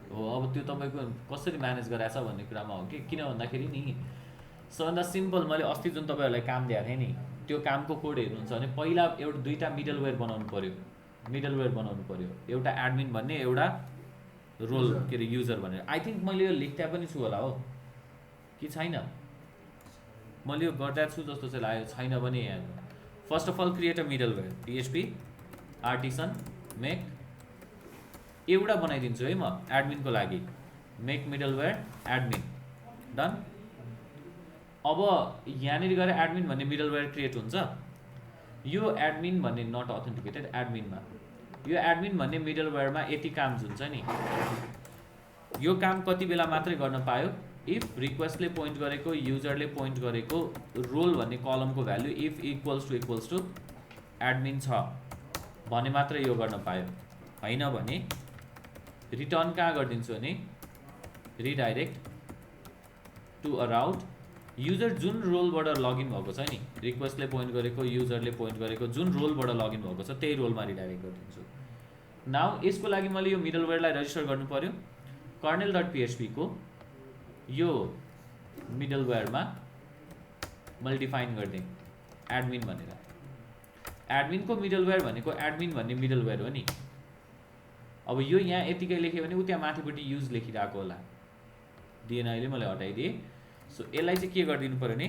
हो। अब त्यो तपाईँको कसरी म्यानेज गराएछ भन्ने कुरामा हो कि। किन भन्दाखेरि नि सबभन्दा सिम्पल, मैले अस्ति जुन तपाईँहरूलाई काम दिएको थिएँ नि त्यो कामको कोड हेर्नुहुन्छ भने पहिला एउटा दुईवटा मिडलवेयर बनाउनु पऱ्यो। एउटा एडमिन भन्ने, एउटा रोल के अरे युजर भनेर। आई थिङ्क मैले यो लेख्दा पनि छु होला हो कि छैन, मैले यो गर्दा छु जस्तो चाहिँ लाग्यो, छैन भने यहाँ। First of all create a middleware, PHP artisan make एउटा बनाइदिन्छु है म एडमिनको लागि, मेक मिडलवेयर एडमिन डन। अब यहाँनिर गएर एडमिन भन्ने मिडलवेयर क्रिएट हुन्छ। यो एडमिन भन्ने नट अथेन्टिकेटेड एडमिनमा, यो एडमिन भन्ने मिडलवेयरमा यति काम हुन्छ नि, यो काम कति बेला मात्रै गर्न पायो इफ रिक्वेस्टले पोइन्ट गरेको, युजरले पोइन्ट गरेको रोल भन्ने कलमको value if equals to admin छ भने मात्रै यो गर्न पायो। होइन भने रिटर्न कहाँ गरिदिन्छु भने redirect to a route. User जुन रोलबाट लगइन भएको छ नि, रिक्वेस्टले पोइन्ट गरेको, युजरले पोइन्ट गरेको जुन रोलबाट लगइन भएको छ त्यही रोलमा रिडाइरेक्ट गरिदिन्छु। नाउ यसको लागि मैले यो मिडलवेयरलाई रजिस्टर गर्नु पर्यो। कर्नेल.php को यो मिडलवेयरमा मैले डिफाइन गरिदिएँ एडमिन भनेर। एडमिनको मिडलवेयर भनेको एडमिन भन्ने मिडलवेयर हो नि। अब यो यहाँ यतिकै लेख्यो भने उ त्यहाँ माथिपट्टि युज लेखिरहेको होला, दिएन, अहिले मैले हटाइदिएँ। सो यसलाई चाहिँ के गरिदिनु पऱ्यो भने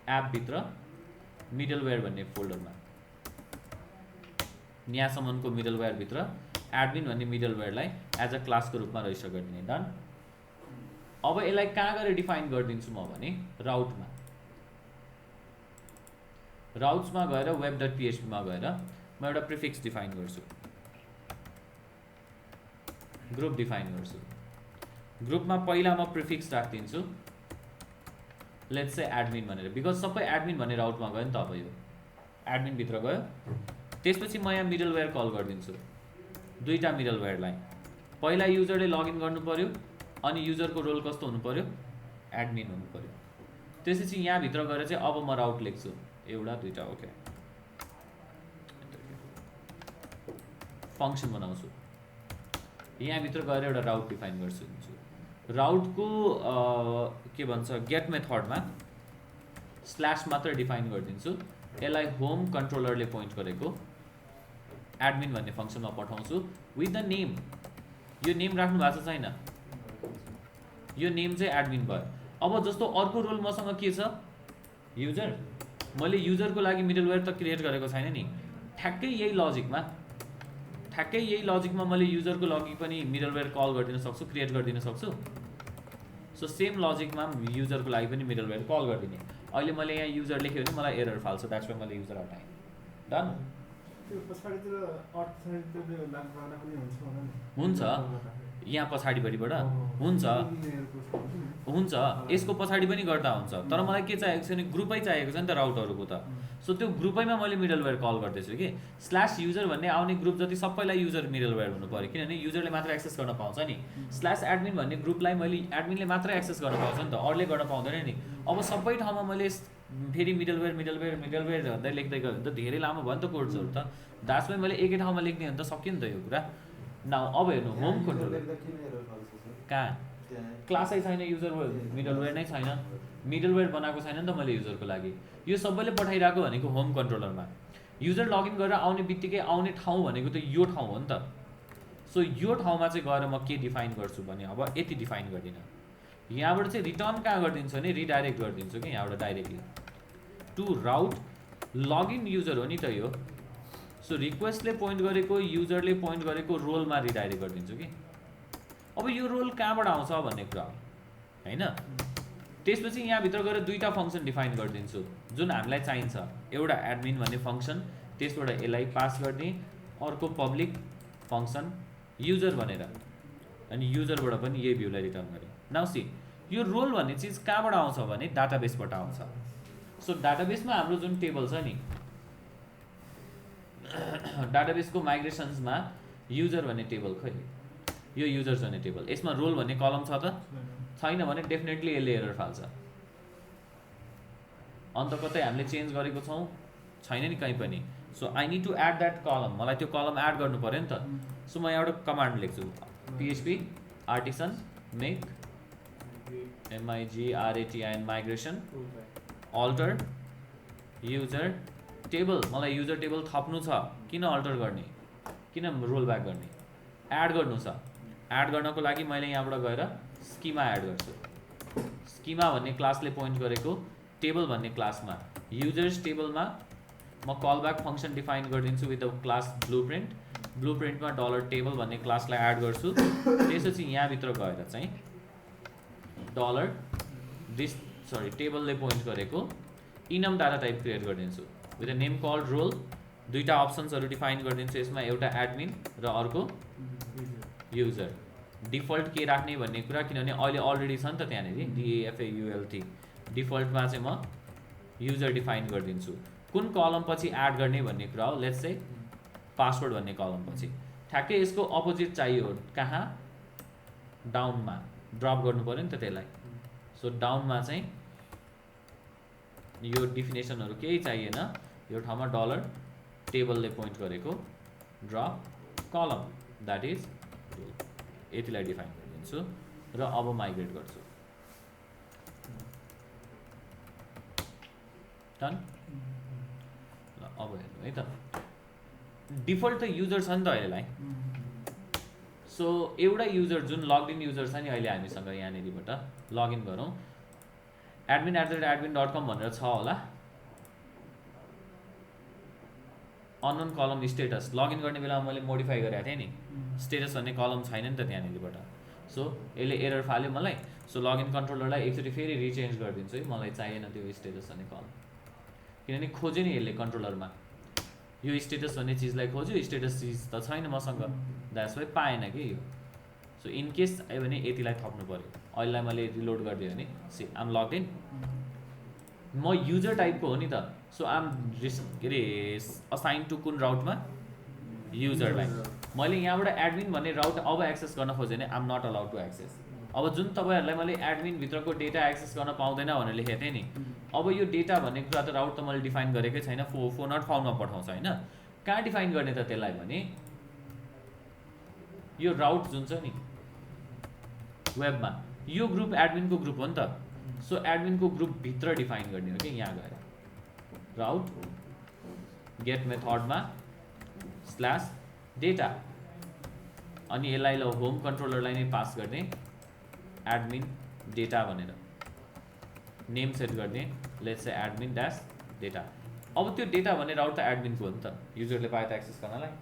एपभित्र मिडलवेयर भन्ने फोल्डरमा, यहाँसम्मको मिडलवेयरभित्र एडमिन भन्ने मिडलवेयरलाई एज अ क्लासको रूपमा रजिस्टर गरिदिने। डन। अब यसलाई कहाँ गएर डिफाइन गरिदिन्छु म भने राउट्समा गएर web.php मा गएर म एउटा प्रिफिक्स डिफाइन गर्छु, ग्रुप डिफाइन गर्छु। ग्रुपमा पहिला म प्रिफिक्स राखिदिन्छु, लेट्स से एडमिन भनेर, बिकज सबै एडमिन भन्ने राउटमा गयो नि त। अब यो एडमिनभित्र गयो, त्यसपछि म यहाँ मिडलवेयर कल गरिदिन्छु, दुईवटा मिडलवेयरलाई। पहिला युजरले लगइन गर्नु पर्यो अनि युजरको रोल कस्तो हुनु पर्यो, एडमिन हुनु पर्यो। त्यसपछि यहाँभित्र गएर चाहिँ अब म राउट लेख्छु, एउटा दुईवटा, ओके, फङ्सन बनाउँछु। यहाँभित्र गएर एउटा राउट डिफाइन गर्छु। राउटको के भन्छ गेट मेथडमा स्ल्यास मात्र डिफाइन गरिदिन्छु। यसलाई होम कन्ट्रोलरले पोइन्ट गरेको एडमिन भन्ने फङ्सनमा पठाउँछु विथ द नेम। यो नेम राख्नु भएको छ छैन, यो नेम चाहिँ एडमिन भयो। अब जस्तो अर्को रोल मसँग के छ युजर, मैले युजरको लागि मिडलवेयर त क्रिएट गरेको छैन नि। ठ्याक्कै यही लजिकमा मैले युजरको लागि पनि मिडलवेयर कल गरिदिन सक्छु, क्रिएट गरिदिन सक्छु। सो सेम लजिकमा युजरको लागि पनि मिडलवेयर कल गरिदिने। अहिले मैले यहाँ युजर लेख्यो भने मलाई एरर फाल्छ, द्याट्स वाइ मैले युजर हटाएँ। डन। त्यो पछाडितिर अर्थ चाहिँ त्यो लाग्नु पनि हुन्छ होला नि। हुन्छ यहाँ पछाडिपट्टिबाट हुन्छ हुन्छ यसको पछाडि पनि गर्दा हुन्छ तर मलाई के चाहिएको छ भने ग्रुपै चाहिएको छ नि त राउटहरूको त सो त्यो ग्रुपैमा मैले मिडलवेयर कल गर्दैछु कि स्ल्यास युजर भन्ने आउने ग्रुप जति सबैलाई युजर मिडलवेयर हुनु पऱ्यो किनभने युजरले मात्र एक्सेस गर्न पाउँछ नि स्ल्यास एडमिन भन्ने ग्रुपलाई मैले एडमिनले मात्रै एक्सेस गर्न पाउँछ नि त अरूले गर्न पाउँदैन नि अब सबै ठाउँमा मैले फेरि मिडलवेयर भन्दै लेख्दै गयो भने त धेरै लामो भयो नि त कोड्सहरू त दासमै मैले एकै ठाउँमा लेख्ने भने त सक्यो नि त यो कुरा अब हेर्नु होम कन्ट्रोलर कहाँ क्लासै छैन युजर मिडलवेयर नै छैन मिडलवेयर बनाएको छैन नि त मैले युजरको लागि यो सबैले पठाइरहेको भनेको होम कन्ट्रोलरमा युजर लगइन गरेर आउने बित्तिकै आउने ठाउँ भनेको त यो ठाउँ हो नि त सो यो ठाउँमा चाहिँ गएर म के डिफाइन गर्छु भने अब यति डिफाइन गर्दिनँ यहाँबाट चाहिँ रिटर्न कहाँ गरिदिन्छु भने रिडाइरेक्ट गरिदिन्छु कि यहाँबाट directly to route login user हो नि त यो सो रिक्वेस्टले पोइन्ट गरेको युजरले पोइन्ट गरेको रोलमा रिडाइरेक्ट गरिदिन्छु कि अब यो रोल कहाँबाट आउँछ भन्ने कुरा हो होइन त्यसपछि यहाँभित्र गएर दुईवटा फङ्सन डिफाइन गरिदिन्छु जुन हामीलाई चाहिन्छ एउटा एडमिन भन्ने फङ्सन त्यसबाट यसलाई पास गर्ने अर्को पब्लिक फङ्सन युजर भनेर अनि युजरबाट पनि यही भ्यूलाई रिटर्न गर्ने नाउ सी यो रोल भन्ने चिज कहाँबाट आउँछ भने डाटाबेसबाट आउँछ सो डाटाबेसमा हाम्रो जुन टेबल छ नि डाटाबेसको माइग्रेसन्समा युजर भन्ने टेबल खै यो युजर्स भन्ने टेबल यसमा रोल भन्ने कलम छ त छैन भने डेफिनेटली यसले एरर फाल्छ अन्त कतै हामीले चेन्ज गरेको छौँ छैन नि कहीँ पनि so I need to add that column मलाई त्यो कलम एड गर्नु पऱ्यो नि त सो म एउटा कमान्ड लेख्छु PHP artisan make MIGRATIN migration alter user table मलाई युजर टेबल थप्नु छ किन अल्टर गर्ने किन रोल ब्याक गर्ने एड गर्नु छ एड गर्नको लागि मैले यहाँबाट गएर स्किमा एड गर्छु स्किमा भन्ने क्लासले पोइन्ट गरेको टेबल भन्ने क्लासमा युजर्स टेबलमा म कल ब्याक फङ्सन डिफाइन गरिदिन्छु विथ द क्लास ब्लुप्रिन्टमा $टेबल भन्ने क्लासलाई एड गर्छु त्यसपछि यहाँभित्र गएर चाहिँ टेबलले पोइन्ट गरेको इनम डाटा टाइप क्रिएट गरिदिन्छु with a name called role दुईवटा अप्सन्सहरू डिफाइन गरिदिन्छु यसमा एउटा एडमिन र अर्को युजर डिफल्ट के राख्ने भन्ने कुरा किनभने अहिले अलरेडी छ नि त त्यहाँनिर DAFAULT डिफल्टमा चाहिँ म युजर डिफाइन गरिदिन्छु कुन कलम पछि एड गर्ने भन्ने कुरा हो लेट्स चाहिँ पासवर्ड भन्ने कलम पछि ठ्याक्कै यसको अपोजिट चाहियो कहाँ डाउनमा ड्रप गर्नु पऱ्यो नि त त्यसलाई सो डाउनमा चाहिँ यो डिफिनेसनहरू केही चाहिएन यो ठाउँमा $टेबलले पोइन्ट गरेको ड्रप कलम द्याट इज यतिलाई डिफाइन गरिदिन्छु र अब माइग्रेट गर्छु डन ल अब हेर्नु है त डिफल्ट त युजर छ नि त अहिलेलाई सो एउटा युजर जुन लगइन युजर छ नि अहिले हामीसँग यहाँनिरबाट लगइन गरौँ admin@admin.com भनेर छ होला अननोन कलम स्टेटस लगइन गर्ने बेलामा मैले मोडिफाई गरेको थिएँ नि स्टेटस भन्ने कलम छैन नि त त्यहाँनिरबाट सो यसले एरर फाल्यो मलाई सो लगइन कन्ट्रोलरलाई एकचोटि फेरि रिचेन्ज गरिदिन्छु है मलाई चाहिएन त्यो स्टेटस भन्ने कलम किनभने खोज्यो नि यसले कन्ट्रोलरमा यो स्टेटस भन्ने चिजलाई खोज्यो स्टेटस चिज त छैन मसँग द्याट्स वाइ पाएन कि यो सो इन केस आयो भने यतिलाई थप्नु पऱ्यो अहिलेलाई मैले रिलोड गरिदिएँ भने सी आम लगड इन म युजर टाइपको हो नि त सो आम के अरे असाइन टु कुन राउटमा युजरलाई मैले यहाँबाट एडमिन भन्ने राउट अब एक्सेस गर्न खोजेँ भने आम नट अलाउड टु एक्सेस अब जुन तपाईँहरूलाई मैले एडमिनभित्रको डेटा एक्सेस गर्न पाउँदैन भनेर लेखेको थिएँ नि अब यो डेटा भन्ने कुरा त राउट त मैले डिफाइन गरेकै छैन फोर नट फाउन्डमा पठाउँछ होइन कहाँ डिफाइन गर्ने त त्यसलाई भने यो राउट जुन छ नि वेबमा यो ग्रुप एडमिनको ग्रुप हो नि त सो एडमिनको ग्रुपभित्र डिफाइन गर्ने हो कि यहाँ गएर राउट गेट मेथडमा स्ल्यास डेटा अनि यसलाई ल होम कन्ट्रोलरलाई नै पास गर्ने एडमिन डेटा भनेर नेम सेट गर्ने लेट्स चाहिँ एडमिन ड्यास डेटा अब त्यो डेटा भन्ने राउट त एडमिनको हो नि त युजरले पाए त एक्सेस गर्नलाई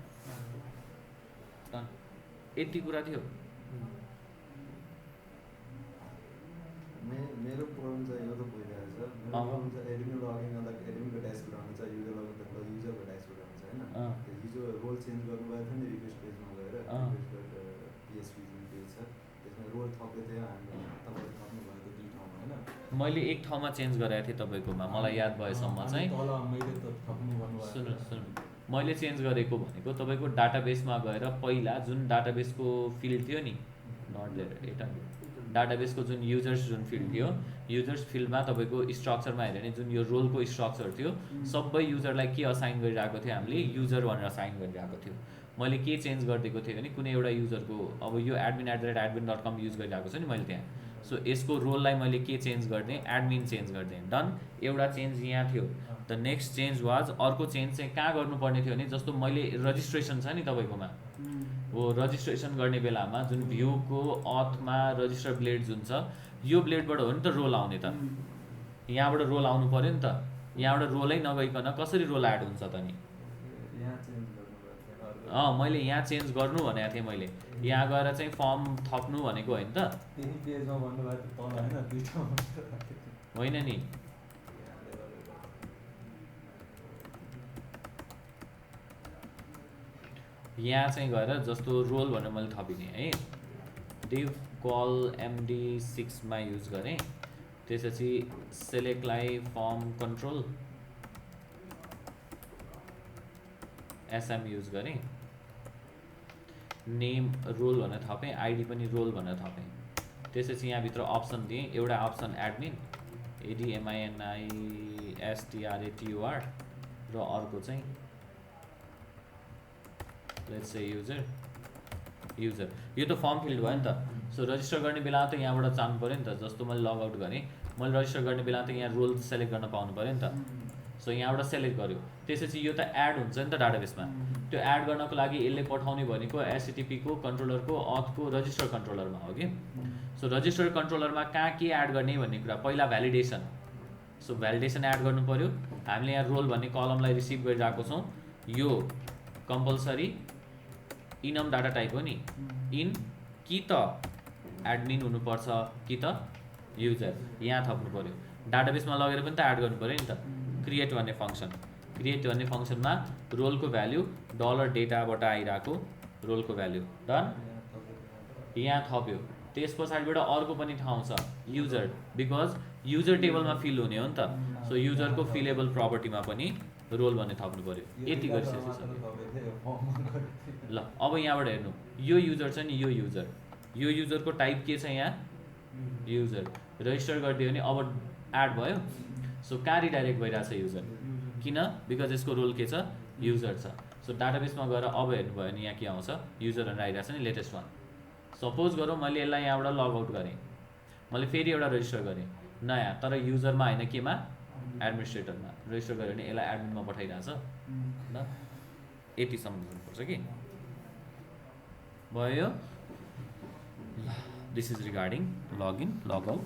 यति कुरा थियो मेरो प्रब्लम चाहिँ यो त भइरहेको छ मेरो प्रब्लम चाहिँ एडमिन लगइन गर्दा एडमिनको ड्यासबोर्ड आउँछ युजर लगइन गर्दा युजरको ड्यासबोर्ड आउँछ होइन हिजो रोल चेन्ज गर्नुभएको थियो नि रिक्वेस्ट पेजमा गएर रिक्वेस्ट PHP जुन पेज छ रोल थपेको थियो हामीले तपाईँले थप्नु भएको थियो 2 ठाउँमा होइन मैले एक ठाउँमा चेन्ज गराएको थिएँ तपाईँकोमा, मलाई याद भएसम्म चाहिँ। तल मैले त थप्नु भन्नुभएको सुन्नु मैले चेन्ज गरेको भनेको तपाईँको डाटाबेसमा गएर पहिला जुन डाटाबेसको फिल्ड थियो नि, नट देयर एटा डाटाबेसको जुन युजर्स जुन फिल्ड थियो, युजर्स फिल्डमा तपाईँको स्ट्रक्चरमा हेऱ्यो भने जुन यो रोलको स्ट्रक्चर थियो, सबै युजरलाई के असाइन गरिरहेको थियो हामीले, युजर भनेर असाइन गरिरहेको थियो। मैले के चेन्ज गरिदिएको थिएँ भने कुनै एउटा युजरको, अब यो admin@admin.com युज गरिरहेको छु नि मैले त्यहाँ, सो यसको रोललाई मैले के चेन्ज गरिदिएँ, एडमिन चेन्ज गरिदिएँ। डन, एउटा चेन्ज यहाँ थियो। द नेक्स्ट चेन्ज वाज, अर्को चेन्ज चाहिँ कहाँ गर्नुपर्ने थियो भने जस्तो मैले रजिस्ट्रेसन छ नि तपाईँकोमा, हो रजिस्ट्रेसन गर्ने बेलामा जुन भ्यूको अथमा रजिस्टर ब्लेड जुन छ, यो ब्लेडबाट हो नि त रोल आउने त, यहाँबाट रोल आउनु पऱ्यो नि त, यहाँबाट रोलै नगइकन कसरी रोल एड हुन्छ त नि? यहाँ चेन्ज गर्नुभएको थियो मैले यहाँ चेन्ज गर्नु भनेको थिएँ, मैले यहाँ गएर चाहिँ फर्म थप्नु भनेको होइन त, त्यही पेजमा भन्नुभएको थियो तल होइन 2 ठाउँमा होइन नि। यहाँ चाहिँ गएर जस्तो रोल भनेर मैले थपिदिएँ है, div call md6 मा युज गरेँ, त्यसपछि सेलेक्टलाई फर्म कन्ट्रोल sm युज गरेँ, नेम रोल भनेर थपेँ, आइडी पनि रोल भनेर थपेँ, त्यसपछि यहाँभित्र अप्सन दिएँ, एउटा अप्सन एडमिन ADMINISTRATUR र अर्को चाहिँ लेट्स से युजर। यो त फर्म फिल्ड भयो नि त। सो रजिस्टर गर्ने बेला त यहाँबाट जानु पऱ्यो नि त, जस्तो मैले लगआउट गरेँ, मैले रजिस्टर गर्ने बेला त यहाँ रोल सेलेक्ट गर्न पाउनु पऱ्यो नि त। सो यहाँबाट सेलेक्ट गर्यो, त्यसपछि यो त एड हुन्छ नि त डाटाबेसमा, त्यो एड गर्नको लागि यसले पठाउने भनेको HTTP को कन्ट्रोलरको अथको रजिस्टर कन्ट्रोलरमा हो कि। सो रजिस्टर कन्ट्रोलरमा कहाँ के एड गर्ने भन्ने कुरा, पहिला भ्यालिडेसन, सो भ्यालिडेसन एड गर्नु पऱ्यो। हामीले यहाँ रोल भन्ने कलमलाई रिसिभ गरिरहेको छौँ, यो कम्पलसरी इनम डाटा टाइप हो नि, इन कि त एडमिन हुनुपर्छ कि त युजर, यहाँ थप्नु पऱ्यो। डाटाबेसमा लगेर पनि त एड गर्नु पऱ्यो नि त। क्रिएट भन्ने फङ्सनमा रोलको भ्याल्यु $dataबाट आइरहेको रोलको भ्याल्यु, डन, यहाँ थप्यो। त्यस पछाडिबाट अर्को पनि ठाउँ छ युजर, बिकज युजर टेबलमा फिल हुने हो नि त, सो युजरको फिलेबल प्रपर्टीमा पनि रोल भन्ने थप्नु पऱ्यो। यति गरिसकेपछि ल अब यहाँबाट हेर्नु, यो युजर छ नि, यो युजरको टाइप के छ यहाँ, युजर, रजिस्टर गरिदियो भने अब एड भयो। सो कहाँ रिडाइरेक्ट भइरहेछ युजर, किन, बिकज यसको रोल के छ, युजर छ। सो डाटाबेसमा गएर अब हेर्नुभयो भने यहाँ के आउँछ, युजर भनेर आइरहेछ नि, लेटेस्ट वान। सपोज गरौँ मैले यसलाई यहाँबाट लगआउट गरेँ, मैले फेरि एउटा रजिस्टर गरेँ नयाँ, तर युजरमा होइन, केमा, एडमिनिस्ट्रेटरमा रजिस्टर गऱ्यो भने यसलाई एडमिनमा पठाइरहेछ ल। यति सम्झनुपर्छ कि भयो। This is regarding login logout.